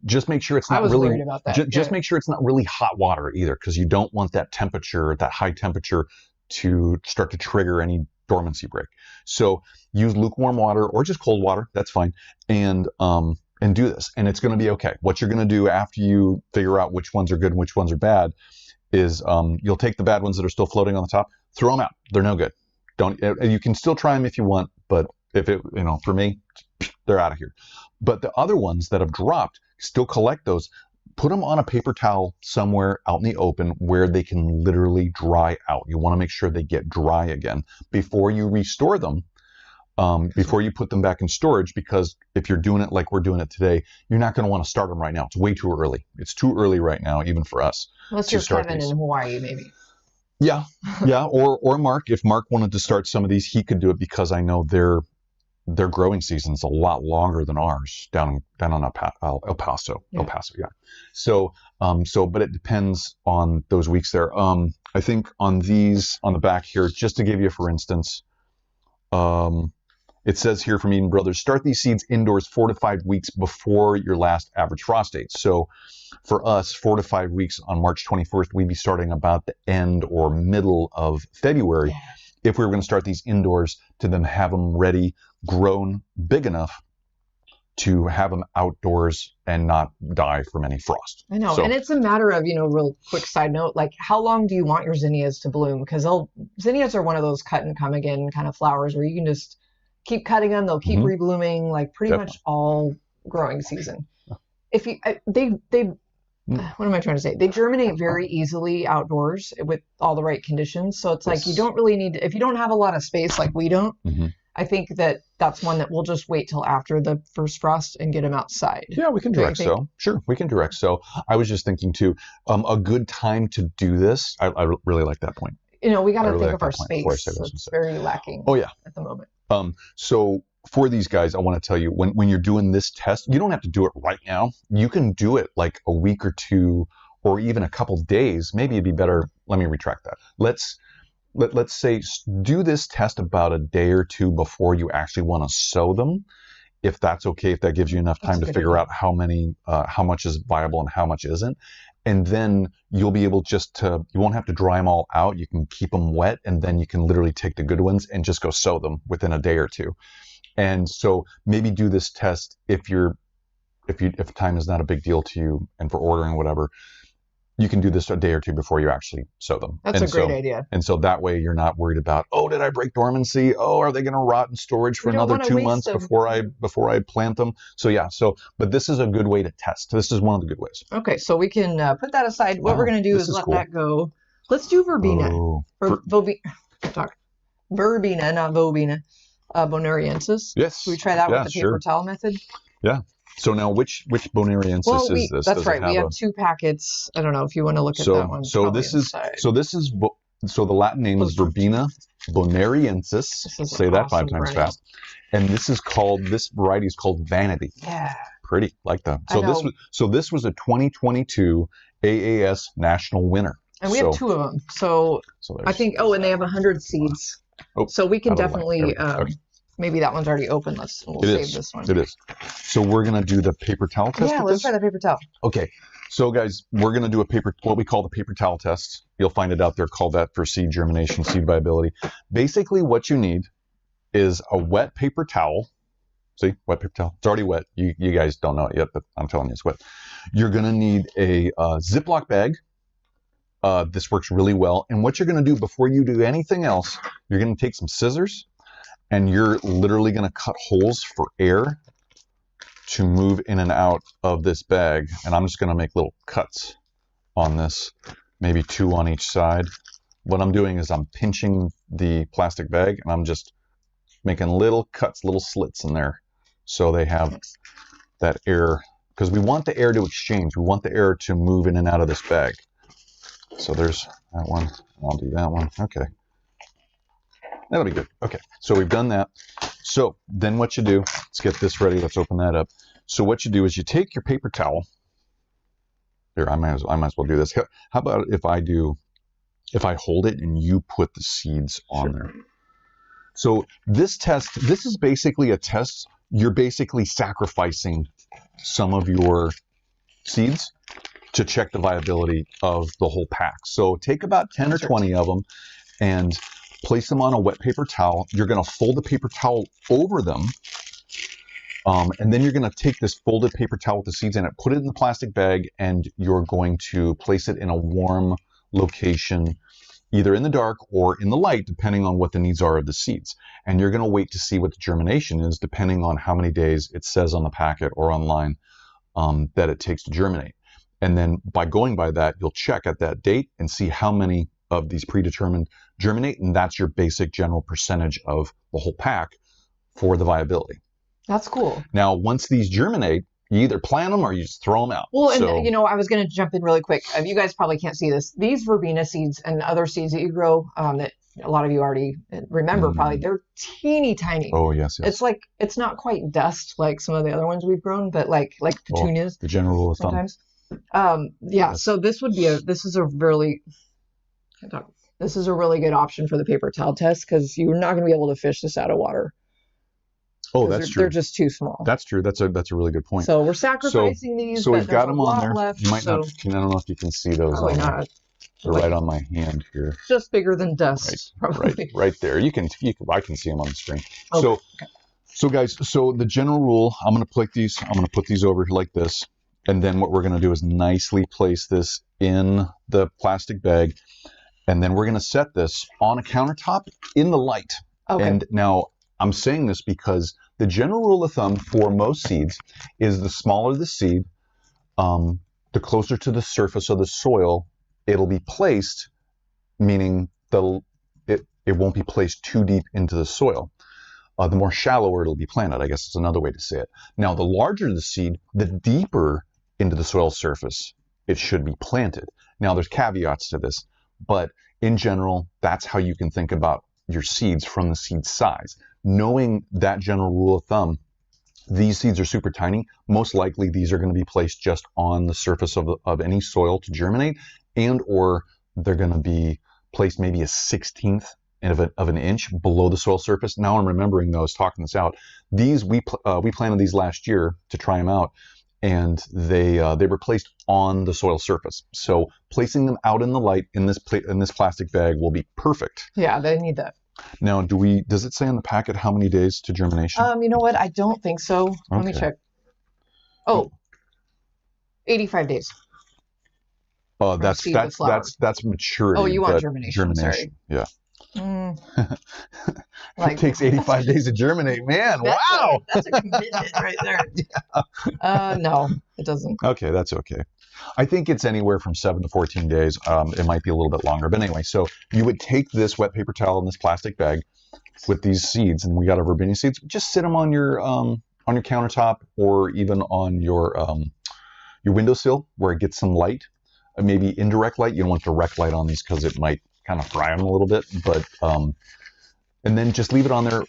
Just make sure it's not really, worried about that. Just make sure it's not really hot water either, because you don't want that temperature, that high temperature, to start to trigger any dormancy break. So use lukewarm water or just cold water, that's fine, and do this, and it's going to be okay. What you're going to do after you figure out which ones are good and which ones are bad is you'll take the bad ones that are still floating on the top, throw them out. They're no good. You can still try them if you want, but if it, for me, they're out of here. But the other ones that have dropped, still collect those, put them on a paper towel somewhere out in the open where they can literally dry out. You want to make sure they get dry again before you restore them, before you put them back in storage, because if you're doing it like we're doing it today, you're not going to want to start them right now. It's way too early. It's too early right now, even for us. Unless you're Kevin in Hawaii, maybe. Yeah, yeah, or Mark. If Mark wanted to start some of these, he could do it, because I know their growing season's a lot longer than ours down on El Paso. Yeah. El Paso, yeah. So but it depends on those weeks there. I think on these on the back here, just to give you, for instance, it says here from Eden Brothers, start these seeds indoors 4 to 5 weeks before your last average frost date. So for us, 4 to 5 weeks on March 21st, we'd be starting about the end or middle of February. Yeah. If we were going to start these indoors, to then have them ready, grown, big enough to have them outdoors and not die from any frost. I know. So, and it's a matter of, real quick side note, like how long do you want your zinnias to bloom? Because zinnias are one of those cut and come again kind of flowers where you can just keep cutting them. They'll keep reblooming like pretty much all growing season. If you, what am I trying to say? They germinate very easily outdoors with all the right conditions. So it's like you don't really need, if you don't have a lot of space like we don't, I think that's one that we'll just wait till after the first frost and get them outside. Yeah, we can direct sow. Sure, we can direct sow. I was just thinking too, a good time to do this. I really like that point. We got to think of our space. It's very lacking. Oh yeah, at the moment. So for these guys, I want to tell you, when you're doing this test, you don't have to do it right now. You can do it like a week or two, or even a couple days. Maybe it'd be better. Let me retract that. Let's say do this test about a day or two before you actually want to sow them, if that's okay, if that gives you enough time to figure out how much is viable and how much isn't. And then you'll be able you won't have to dry them all out. You can keep them wet, and then you can literally take the good ones and just go sow them within a day or two. And so maybe do this test if time is not a big deal to you, and for ordering whatever, you can do this a day or two before you actually sow them. That's a great idea. And so that way you're not worried about, did I break dormancy? Are they going to rot in storage for another 2 months before I plant them? So yeah, but this is a good way to test. This is one of the good ways. Okay, so we can put that aside. What we're going to do is let that go. Let's do verbena. Verbena, not vobina. Bonariensis. Yes. Should we try that with the paper towel method? Yeah. So now, which Bonariensis is this? That's right. We have 2 packets. I don't know if you want to look at that one. So the Latin name is Verbena bonariensis. Say that 5 times fast. And this variety is called Vanity. Yeah. Pretty, like that. So this was a 2022 AAS national winner. And we have 2 of them. So I think. And they have 100 seeds. So we can definitely. Maybe that one's already open. We'll save this one. It is. So we're going to do the paper towel test. Yeah, let's try the paper towel. Okay. So guys, we're going to do what we call the paper towel test. You'll find it out there, called that for seed germination, seed viability. Basically what you need is a wet paper towel. See, wet paper towel. It's already wet. You guys don't know it yet, but I'm telling you it's wet. You're going to need a Ziploc bag. This works really well. And what you're going to do before you do anything else, you're going to take some scissors, and you're literally going to cut holes for air to move in and out of this bag, and I'm just going to make little cuts on this, maybe 2 on each side. What I'm doing is I'm pinching the plastic bag, and I'm just making little cuts, little slits in there, so they have that air, because we want the air to exchange. We want the air to move in and out of this bag. So there's that one. I'll do that one. Okay. That'll be good. Okay, so we've done that. So then what you do, let's get this ready. Let's open that up. So what you do is you take your paper towel. Here, I might as well do this. How about if I hold it and you put the seeds on there? So this is basically a test. You're basically sacrificing some of your seeds to check the viability of the whole pack. So take about 10 or 20 of them and place them on a wet paper towel. You're going to fold the paper towel over them. And then you're going to take this folded paper towel with the seeds in it, put it in the plastic bag, and you're going to place it in a warm location, either in the dark or in the light, depending on what the needs are of the seeds. And you're going to wait to see what the germination is, depending on how many days it says on the packet or online that it takes to germinate. And then by going by that, you'll check at that date and see how many of these predetermined germinate, and that's your basic general percentage of the whole pack for the viability. That's cool. Now, once these germinate, you either plant them or you just throw them out. Well, and you know, I was going to jump in really quick. You guys probably can't see this. These verbena seeds and other seeds that you grow that a lot of you already remember probably, they're teeny tiny. Oh, yes, yes. It's like, it's not quite dust like some of the other ones we've grown, but like petunias. The general rule of thumb. Sometimes. Yeah, so this is a really good option for the paper towel test, because you're not going to be able to fish this out of water. Oh, that's true. They're just too small. That's true. That's a really good point. So we're sacrificing these. So we've got them on there. Left, you might not. I don't know if you can see those. Probably not. They're right on my hand here. Just bigger than dust. Right there. I can see them on the screen. Okay. So guys. So the general rule. I'm going to put these over here like this, and then what we're going to do is nicely place this in the plastic bag, and then we're going to set this on a countertop in the light. Okay. And now I'm saying this because the general rule of thumb for most seeds is the smaller the seed, the closer to the surface of the soil it'll be placed, meaning it won't be placed too deep into the soil. The more shallower it'll be planted, I guess is another way to say it. Now, the larger the seed, the deeper into the soil surface it should be planted. Now, there's caveats to this, but in general, that's how you can think about your seeds from the seed size. Knowing that general rule of thumb, these seeds are super tiny. Most likely, these are going to be placed just on the surface of any soil to germinate, and or they're going to be placed maybe a 1/16 of an inch below the soil surface. Now I'm remembering those, talking this out. These we planted these last year to try them out, and they were placed on the soil surface. So placing them out in the light in this plastic bag will be perfect. Yeah, they need that. Now, does it say on the packet how many days to germination? You know what? I don't think so. Okay. Let me check. Oh, 85 days. That's maturity. Oh, you want germination. Sorry. Yeah. Like, it takes 85 days to germinate. Man, wow. That's a commitment right there. Yeah. No, it doesn't. Okay, that's okay. I think it's anywhere from 7 to 14 days. It might be a little bit longer. But anyway, so you would take this wet paper towel in this plastic bag with these seeds, and we got our verbena seeds. Just sit them on your countertop, or even on your windowsill where it gets some light. Maybe indirect light. You don't want direct light on these because it might kind of fry them a little bit. But and then just leave it on there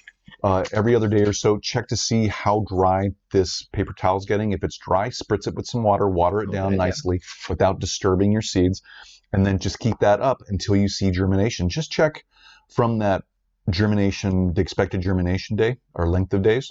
every other day or so. Check to see how dry this paper towel is getting. If it's dry, spritz it with some water it down nicely without disturbing your seeds, and then just keep that up until you see germination. Just check from that germination, the expected germination day or length of days,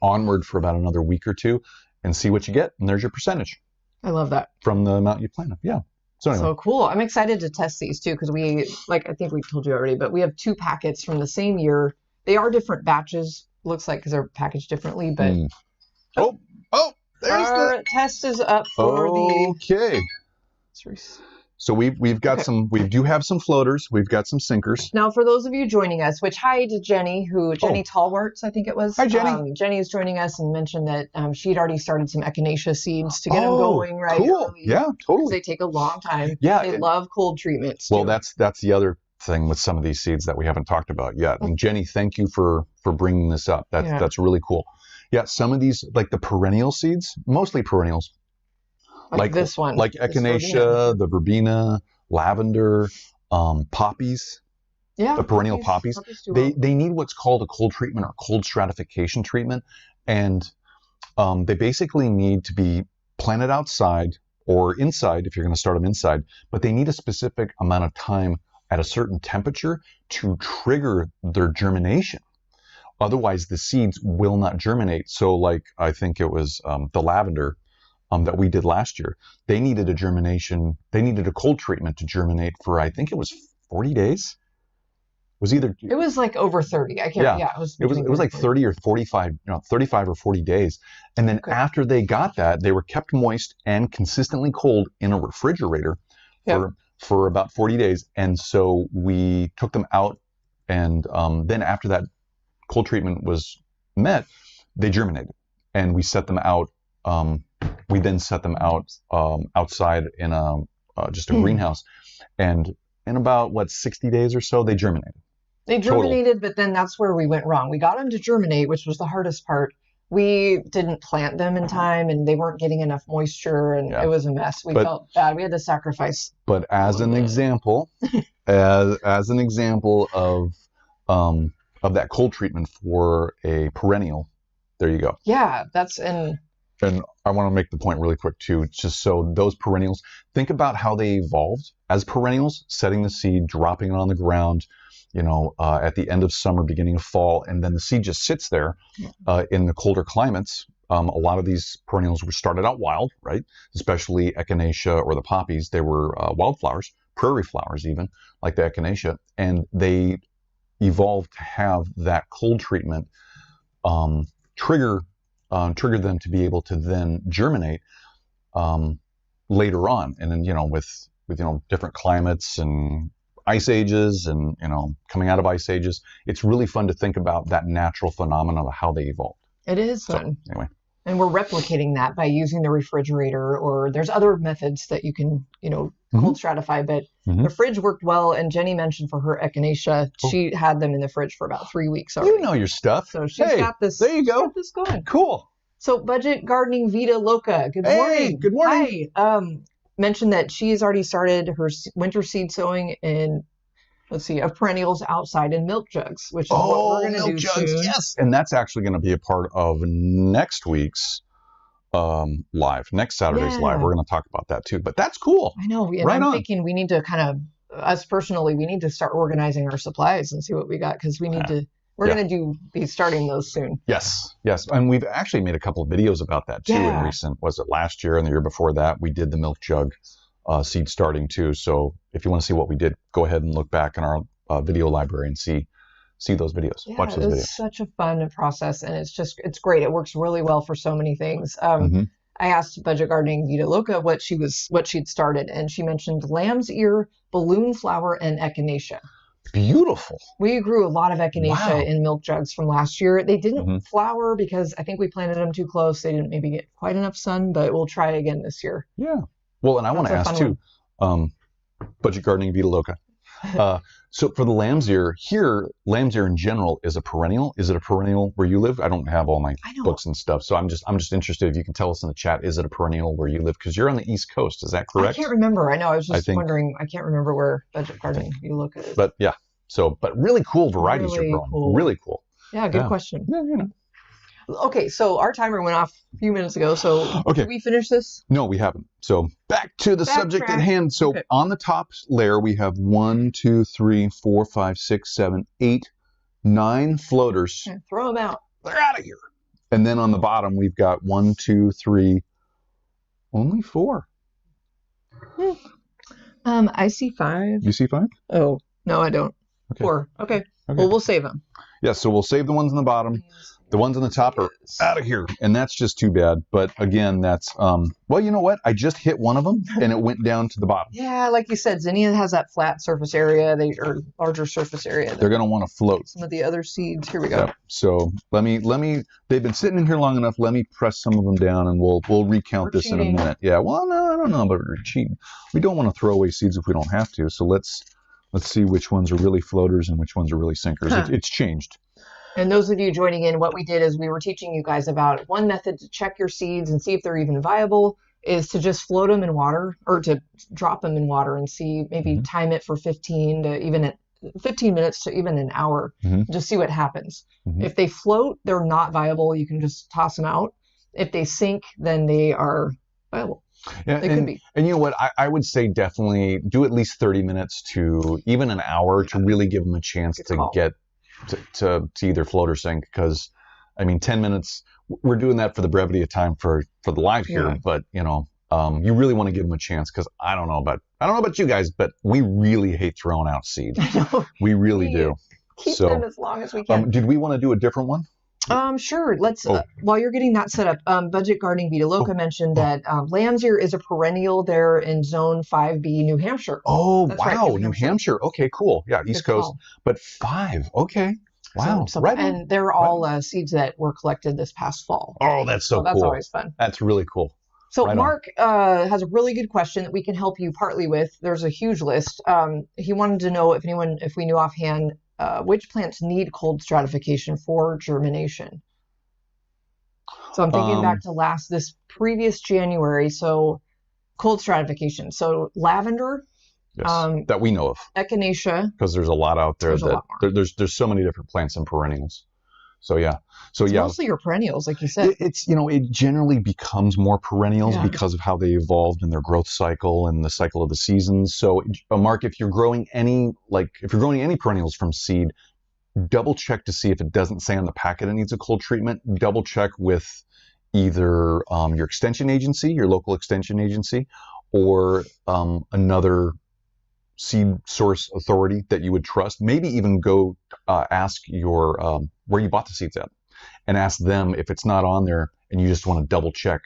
onward for about another week or two, and see what you get. And there's your percentage. I love that. From the amount you planted. Yeah. So anyway. So cool. I'm excited to test these too, because I think we told you already, but we have 2 packets from the same year. They are different batches, looks like, because they're packaged differently, but there's our test is up for Okay. So we've got some. We do have some floaters. We've got some sinkers. Now, for those of you joining us, which hi to Jenny, Jenny Tallwarts, I think it was. Hi, Jenny. Jenny is joining us and mentioned that she'd already started some echinacea seeds to get them going right cool. early. Yeah, totally. They take a long time. Yeah, they love cold treatments. Well, that's the other thing with some of these seeds that we haven't talked about yet. And Jenny, thank you for bringing this up. That's really cool. Yeah, some of these, like the perennial seeds, mostly perennials. Like this one. Like echinacea, the verbena, lavender, poppies. Yeah. The perennial poppies. They need what's called a cold treatment or cold stratification treatment. And they basically need to be planted outside or inside if you're going to start them inside. But they need a specific amount of time at a certain temperature to trigger their germination. Otherwise, the seeds will not germinate. So like I think it was the lavender that we did last year, they needed a cold treatment to germinate for, I think it was 40 days. It was like over 30. I can't. Yeah, it was like 30 or 45, 35 or 40 days. And then after they got that, they were kept moist and consistently cold in a refrigerator for about 40 days. And so we took them out, and then after that cold treatment was met, they germinated, and we set them out. We then set them out outside in just a greenhouse, and in about 60 days or so, they germinated. They germinated, but then that's where we went wrong. We got them to germinate, which was the hardest part. We didn't plant them in time, and they weren't getting enough moisture, and it was a mess. We felt bad. We had to sacrifice. But as an example, as an example of that cold treatment for a perennial, there you go. Yeah, And I want to make the point really quick too, just so those perennials, think about how they evolved as perennials, setting the seed, dropping it on the ground, at the end of summer, beginning of fall, and then the seed just sits there in the colder climates. A lot of these perennials were started out wild, right? Especially echinacea or the poppies. They were wildflowers, prairie flowers even, like the echinacea, and they evolved to have that cold treatment trigger them to be able to then germinate later on. And then, with different climates and ice ages and, coming out of ice ages, it's really fun to think about that natural phenomenon of how they evolved. It is fun. So, anyway. And we're replicating that by using the refrigerator, or there's other methods that you can, cold stratify, but the fridge worked well. And Jenny mentioned for her echinacea, she had them in the fridge for about 3 weeks already. You know your stuff. So she's got this. There you go. Got this going. Cool. So Budget Gardening Vita Loca. Good morning. Hey, good morning. Hi. Mentioned that she has already started her winter seed sowing in, of perennials outside in milk jugs, which is what we're going to do soon. Yes. And that's actually going to be a part of next week's live, next Saturday's live. We're going to talk about that too. But that's cool. I know. And I'm thinking we need to us personally, we need to start organizing our supplies and see what we got, because we need to. We're going to be starting those soon. Yes. And we've actually made a couple of videos about that too in recent, was it last year and the year before that? We did the milk jug seed starting too. So if you want to see what we did, go ahead and look back in our video library and see those videos. Yeah, watch those videos. It's such a fun process, and it's great. It works really well for so many things. I asked Budget Gardening Vita Loca what she'd started, and she mentioned lamb's ear, balloon flower, and echinacea. Beautiful. We grew a lot of echinacea in milk jugs from last year. They didn't flower because I think we planted them too close. They didn't maybe get quite enough sun, but we'll try again this year. Yeah. Well, and I want to ask too, Budget Gardening Vita Loca. So for the lamb's ear here, lamb's ear in general is a perennial. Is it a perennial where you live? I don't have all my books and stuff, so I'm just interested if you can tell us in the chat. Is it a perennial where you live? Because you're on the East Coast, is that correct? I can't remember. I know. I was just wondering. I can't remember where Budget Gardening Vita Loca is. But yeah. So, but really cool varieties you're growing. Cool. Really cool. Yeah. Good question. Yeah. Okay, so our timer went off a few minutes ago. So did we finish this? No, we haven't. So back to the subject at hand. So on the top layer, we have 1, 2, 3, 4, 5, 6, 7, 8, 9 floaters. Yeah, throw them out. They're out of here. And then on the bottom, we've got 1, 2, 3, only 4. I see 5. You see 5? Oh, no, I don't. Okay. 4. Okay. Well, we'll save them. Yeah, so we'll save the ones on the bottom. The ones on the top are out of here, and that's just too bad. But again, that's well, you know what? I just hit one of them, and it went down to the bottom. Yeah, like you said, zinnia has that flat surface area, or larger surface area. They're going to want to float. Some of the other seeds. Here we go. Yep. So let me. They've been sitting in here long enough. Let me press some of them down, and we'll recount this in a minute. Yeah. Well, no, I don't know about cheating. We don't want to throw away seeds if we don't have to. So let's see which ones are really floaters and which ones are really sinkers. It's changed. And those of you joining in, what we did is we were teaching you guys about one method to check your seeds and see if they're even viable is to just float them in water or to drop them in water and see, maybe time it for 15 minutes to even an hour, just see what happens. If they float, they're not viable. You can just toss them out. If they sink, then they are viable. Yeah, they could be. And you know what? I would say definitely do at least 30 minutes to even an hour to really give them a chance to get to either float or sink, because I mean 10 minutes, we're doing that for the brevity of time for the live here, but you know, you really want to give them a chance, because I don't know about you guys, but we really hate throwing out seed. We really do. Keep them as long as we can. Did we want to do a different one? Sure. Let's, while you're getting that set up, Budget Gardening Vita Loca mentioned that lamb's ear is a perennial there in Zone 5B, New Hampshire. Oh, that's wow. Right, New Hampshire. Okay, cool. Yeah, East Coast. But 5. Okay. Wow. So, right. And they're all seeds that were collected this past fall. Oh, that's so cool. That's always fun. That's really cool. So Mark has a really good question that we can help you partly with. There's a huge list. He wanted to know if we knew offhand which plants need cold stratification for germination. So I'm thinking back to this previous January. So cold stratification. So lavender. Yes, that we know of. Echinacea. Because there's a lot out there. There's so many different plants and perennials. So yeah. It's mostly your perennials, like you said. It generally becomes more perennials because of how they evolved in their growth cycle and the cycle of the seasons. So Mark, if you're growing any perennials from seed, double check to see if it doesn't say on the packet it needs a cold treatment. Double check with either your extension agency, your local extension agency, or another seed source authority that you would trust. Maybe even go ask your where you bought the seeds at, and ask them if it's not on there, and you just want to double check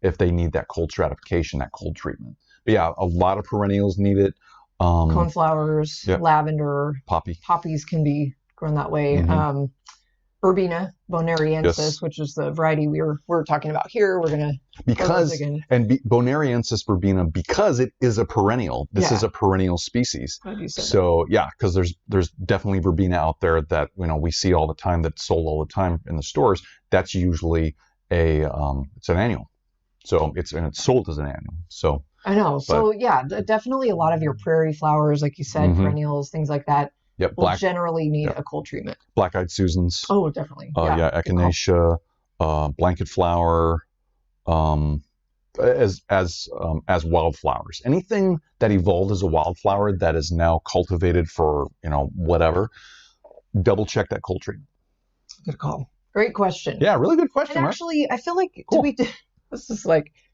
if they need that cold stratification, that cold treatment. But yeah, a lot of perennials need it. Coneflowers, lavender, poppies can be grown that way. Verbena bonariensis, which is the variety we're talking about here. We're gonna bonariensis verbena, because it is a perennial. This is a perennial species. So yeah, because there's definitely verbena out there that we see all the time, that's sold all the time in the stores. That's usually it's an annual. So it's sold as an annual. So I know. So yeah, definitely a lot of your prairie flowers, like you said, perennials, things like that. Yep, will generally need a cold treatment. Black-eyed Susans. Oh, definitely. Echinacea, blanket flower, as wildflowers. Anything that evolved as a wildflower that is now cultivated for whatever. Double check that cold treatment. Good call. Great question. Yeah, really good question. And actually, I feel like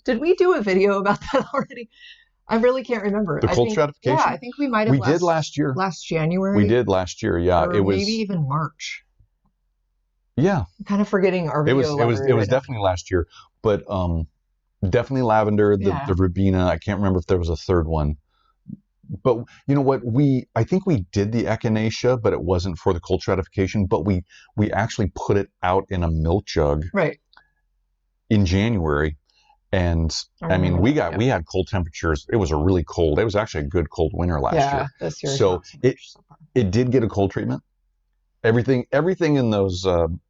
did we do a video about that already? I really can't remember. The cold stratification? Yeah, I think we might have. We did last year. Last January? We did last year, yeah. Or it was maybe even March. Yeah. I'm kind of forgetting our video. It was definitely last year. But definitely lavender, the verbena. I can't remember if there was a third one. But you know what? I think we did the echinacea, but it wasn't for the cold stratification. But we actually put it out in a milk jug in January. And I mean, we had cold temperatures. It was it was actually a good cold winter last year. This year. So it did get a cold treatment. Everything in those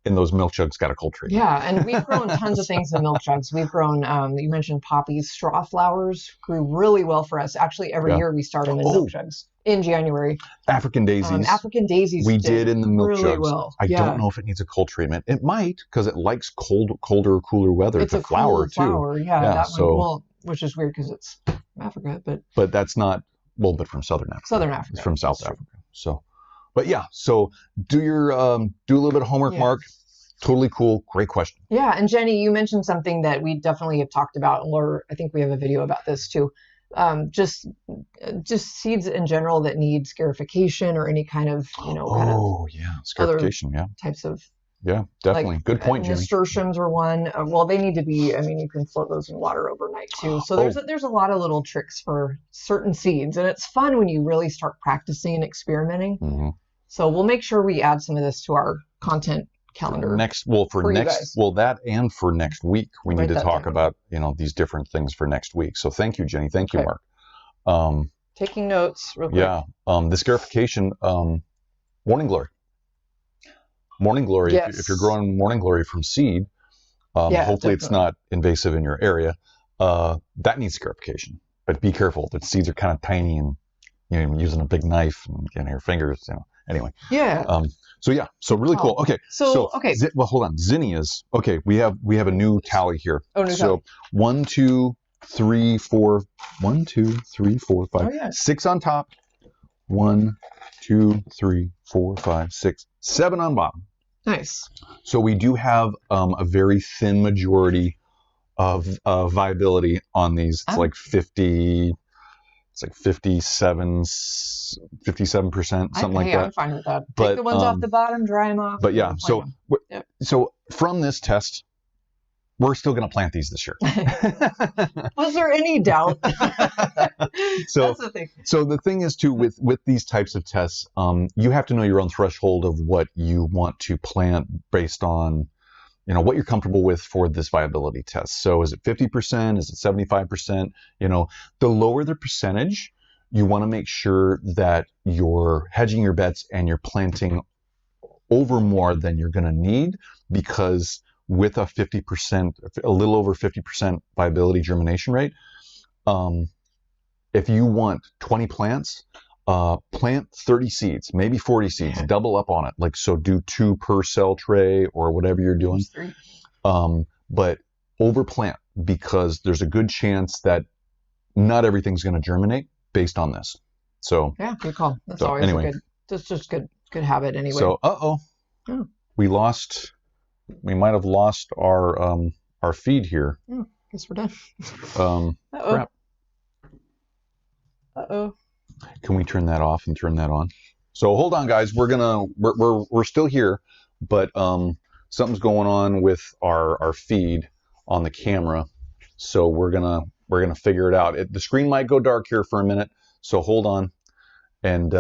milk jugs got a cold treatment. Yeah, and we've grown tons of things in milk jugs. We've grown, you mentioned poppies, straw flowers grew really well for us. Actually, every year we start them in milk jugs in January. African daisies. We did in the milk really jugs. Well. I don't know if it needs a cold treatment. It might, because it likes colder or cooler weather to flower too. Flower, that one. Well, which is weird because it's from Africa, but that's not but from Southern Africa. Southern Africa. It's from South Africa. So. But yeah, so do a little bit of homework, Mark. Totally cool. Great question. Yeah, and Jenny, you mentioned something that we definitely have talked about, or I think we have a video about this too. Just seeds in general that need scarification or any kind of scarification, types of Yeah, definitely. Like, Good point, Jenny. nasturtiums are one. Well, they need to be, I mean, you can float those in water overnight too. So there's a lot of little tricks for certain seeds, and it's fun when you really start practicing and experimenting. Mm-hmm. So we'll make sure we add some of this to our content calendar. That and for next week, we need to talk about, these different things for next week. So thank you, Jenny. Thank you, Mark. Taking notes real quick. Yeah. The scarification, morning glory. Morning glory, yes. if you're growing morning glory from seed, hopefully definitely. It's not invasive in your area. That needs scarification, but be careful. The seeds are kind of tiny, and using a big knife and your fingers. Anyway. Yeah. So really cool. Okay. Okay. Well, hold on. Zinnias. Okay, we have a new tally here. Oh, new tally. 1, 2, 3, 4. 1, 2, 3, 4, 5. 6 on top. 1, 2, 3, 4, 5, 6, 7 on bottom. Nice. So we do have a very thin majority of viability on these. It's like 50. It's like 57%, something like that. I'm fine with that. Take the ones off the bottom, dry them off. But yeah, so from this test, we're still going to plant these this year. Was there any doubt? So that's the thing. So the thing is too, with these types of tests, you have to know your own threshold of what you want to plant based on, what you're comfortable with for this viability test. So is it 50%? Is it 75%? The lower the percentage, you want to make sure that you're hedging your bets and you're planting over more than you're going to need, because with a 50%, a little over 50% viability germination rate, if you want 20 plants, plant 30 seeds, maybe 40 seeds, double up on it. So do 2 per cell tray or whatever you're doing. But overplant, because there's a good chance that not everything's going to germinate based on this. So yeah, good call. That's always just good habit anyway. So we might have lost our feed here. Guess we're done. Crap. Can we turn that off and turn that on? So hold on, guys. We're still here, but something's going on with our feed on the camera. So we're gonna figure it out. The screen might go dark here for a minute. So hold on, and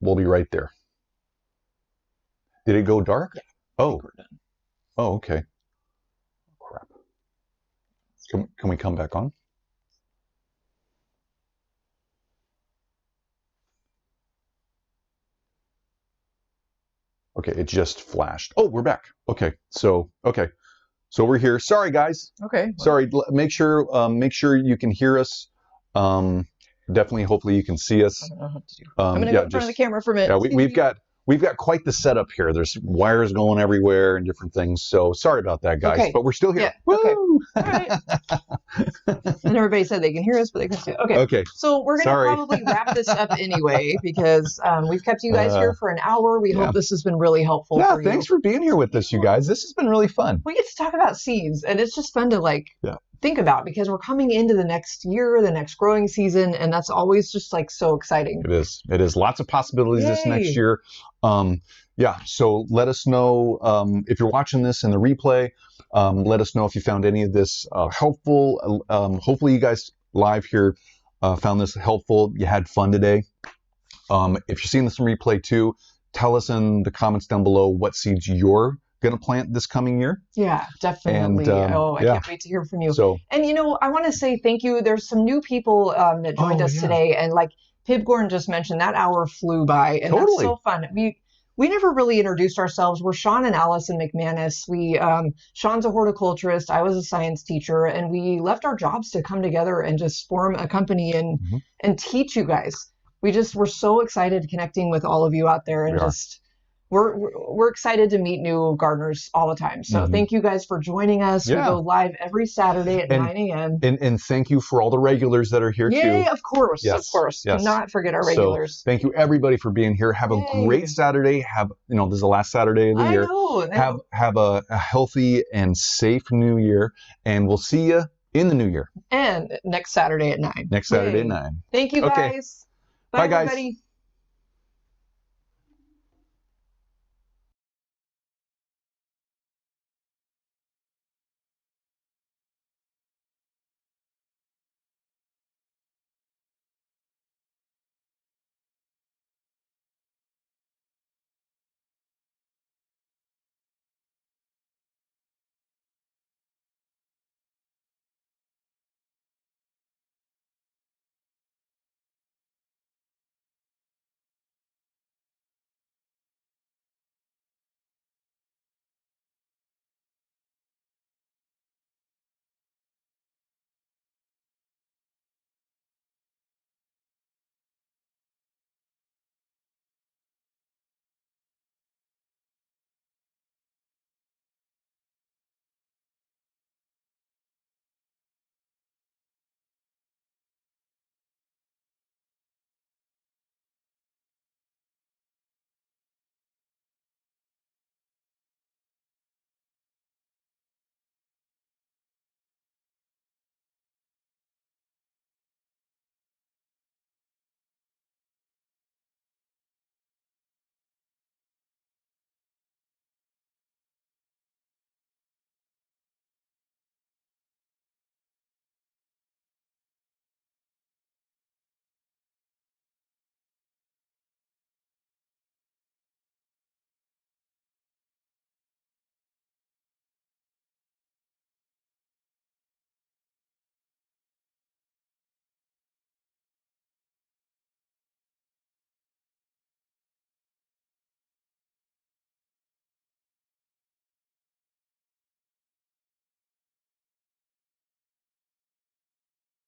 we'll be right there. Did it go dark? Yeah. Oh. Oh, okay. Crap. Can we come back on? Okay, it just flashed. Oh, we're back. Okay, so we're here. Sorry, guys. Okay. Sorry. Make sure you can hear us. Definitely. Hopefully, you can see us. I don't know how to do. I'm gonna go in front of the camera for a minute. Yeah, we've got quite the setup here. There's wires going everywhere and different things. So sorry about that, guys. Okay. But we're still here. Yeah. Okay. Woo! All right. And everybody said they can hear us, but they can see it. Okay. Okay. So we're going to probably wrap this up anyway, because we've kept you guys here for an hour. We hope this has been really helpful for you. Thanks for being here with us, you guys. This has been really fun. We get to talk about seeds, and it's just fun to think about, because we're coming into the next year, the next growing season, and that's always just so exciting. It is. Lots of possibilities this next year. So let us know if you're watching this in the replay. Let us know if you found any of this helpful. Hopefully you guys live here found this helpful. You had fun today. If you're seeing this in replay too, tell us in the comments down below what seeds you're going to plant this coming year. Yeah, definitely. And, I can't wait to hear from you. And I want to say thank you. There's some new people that joined us today, and Pibgorn just mentioned, that hour flew by, and that's so fun. We never really introduced ourselves. We're Sean and Allison McManus. Sean's a horticulturist. I was a science teacher, and we left our jobs to come together and just form a company and teach you guys. We're so excited connecting with all of you out there, and we're excited to meet new gardeners all the time. So thank you guys for joining us. We go live every Saturday at 9 a.m. And thank you for all the regulars that are here too. Of course. Yes. Do not forget our regulars. So thank you everybody for being here. Have a great Saturday. This is the last Saturday of the year. Have a healthy and safe new year, and we'll see you in the new year. And next Saturday at 9. Next Saturday at 9. Thank you guys. Bye, guys. Everybody.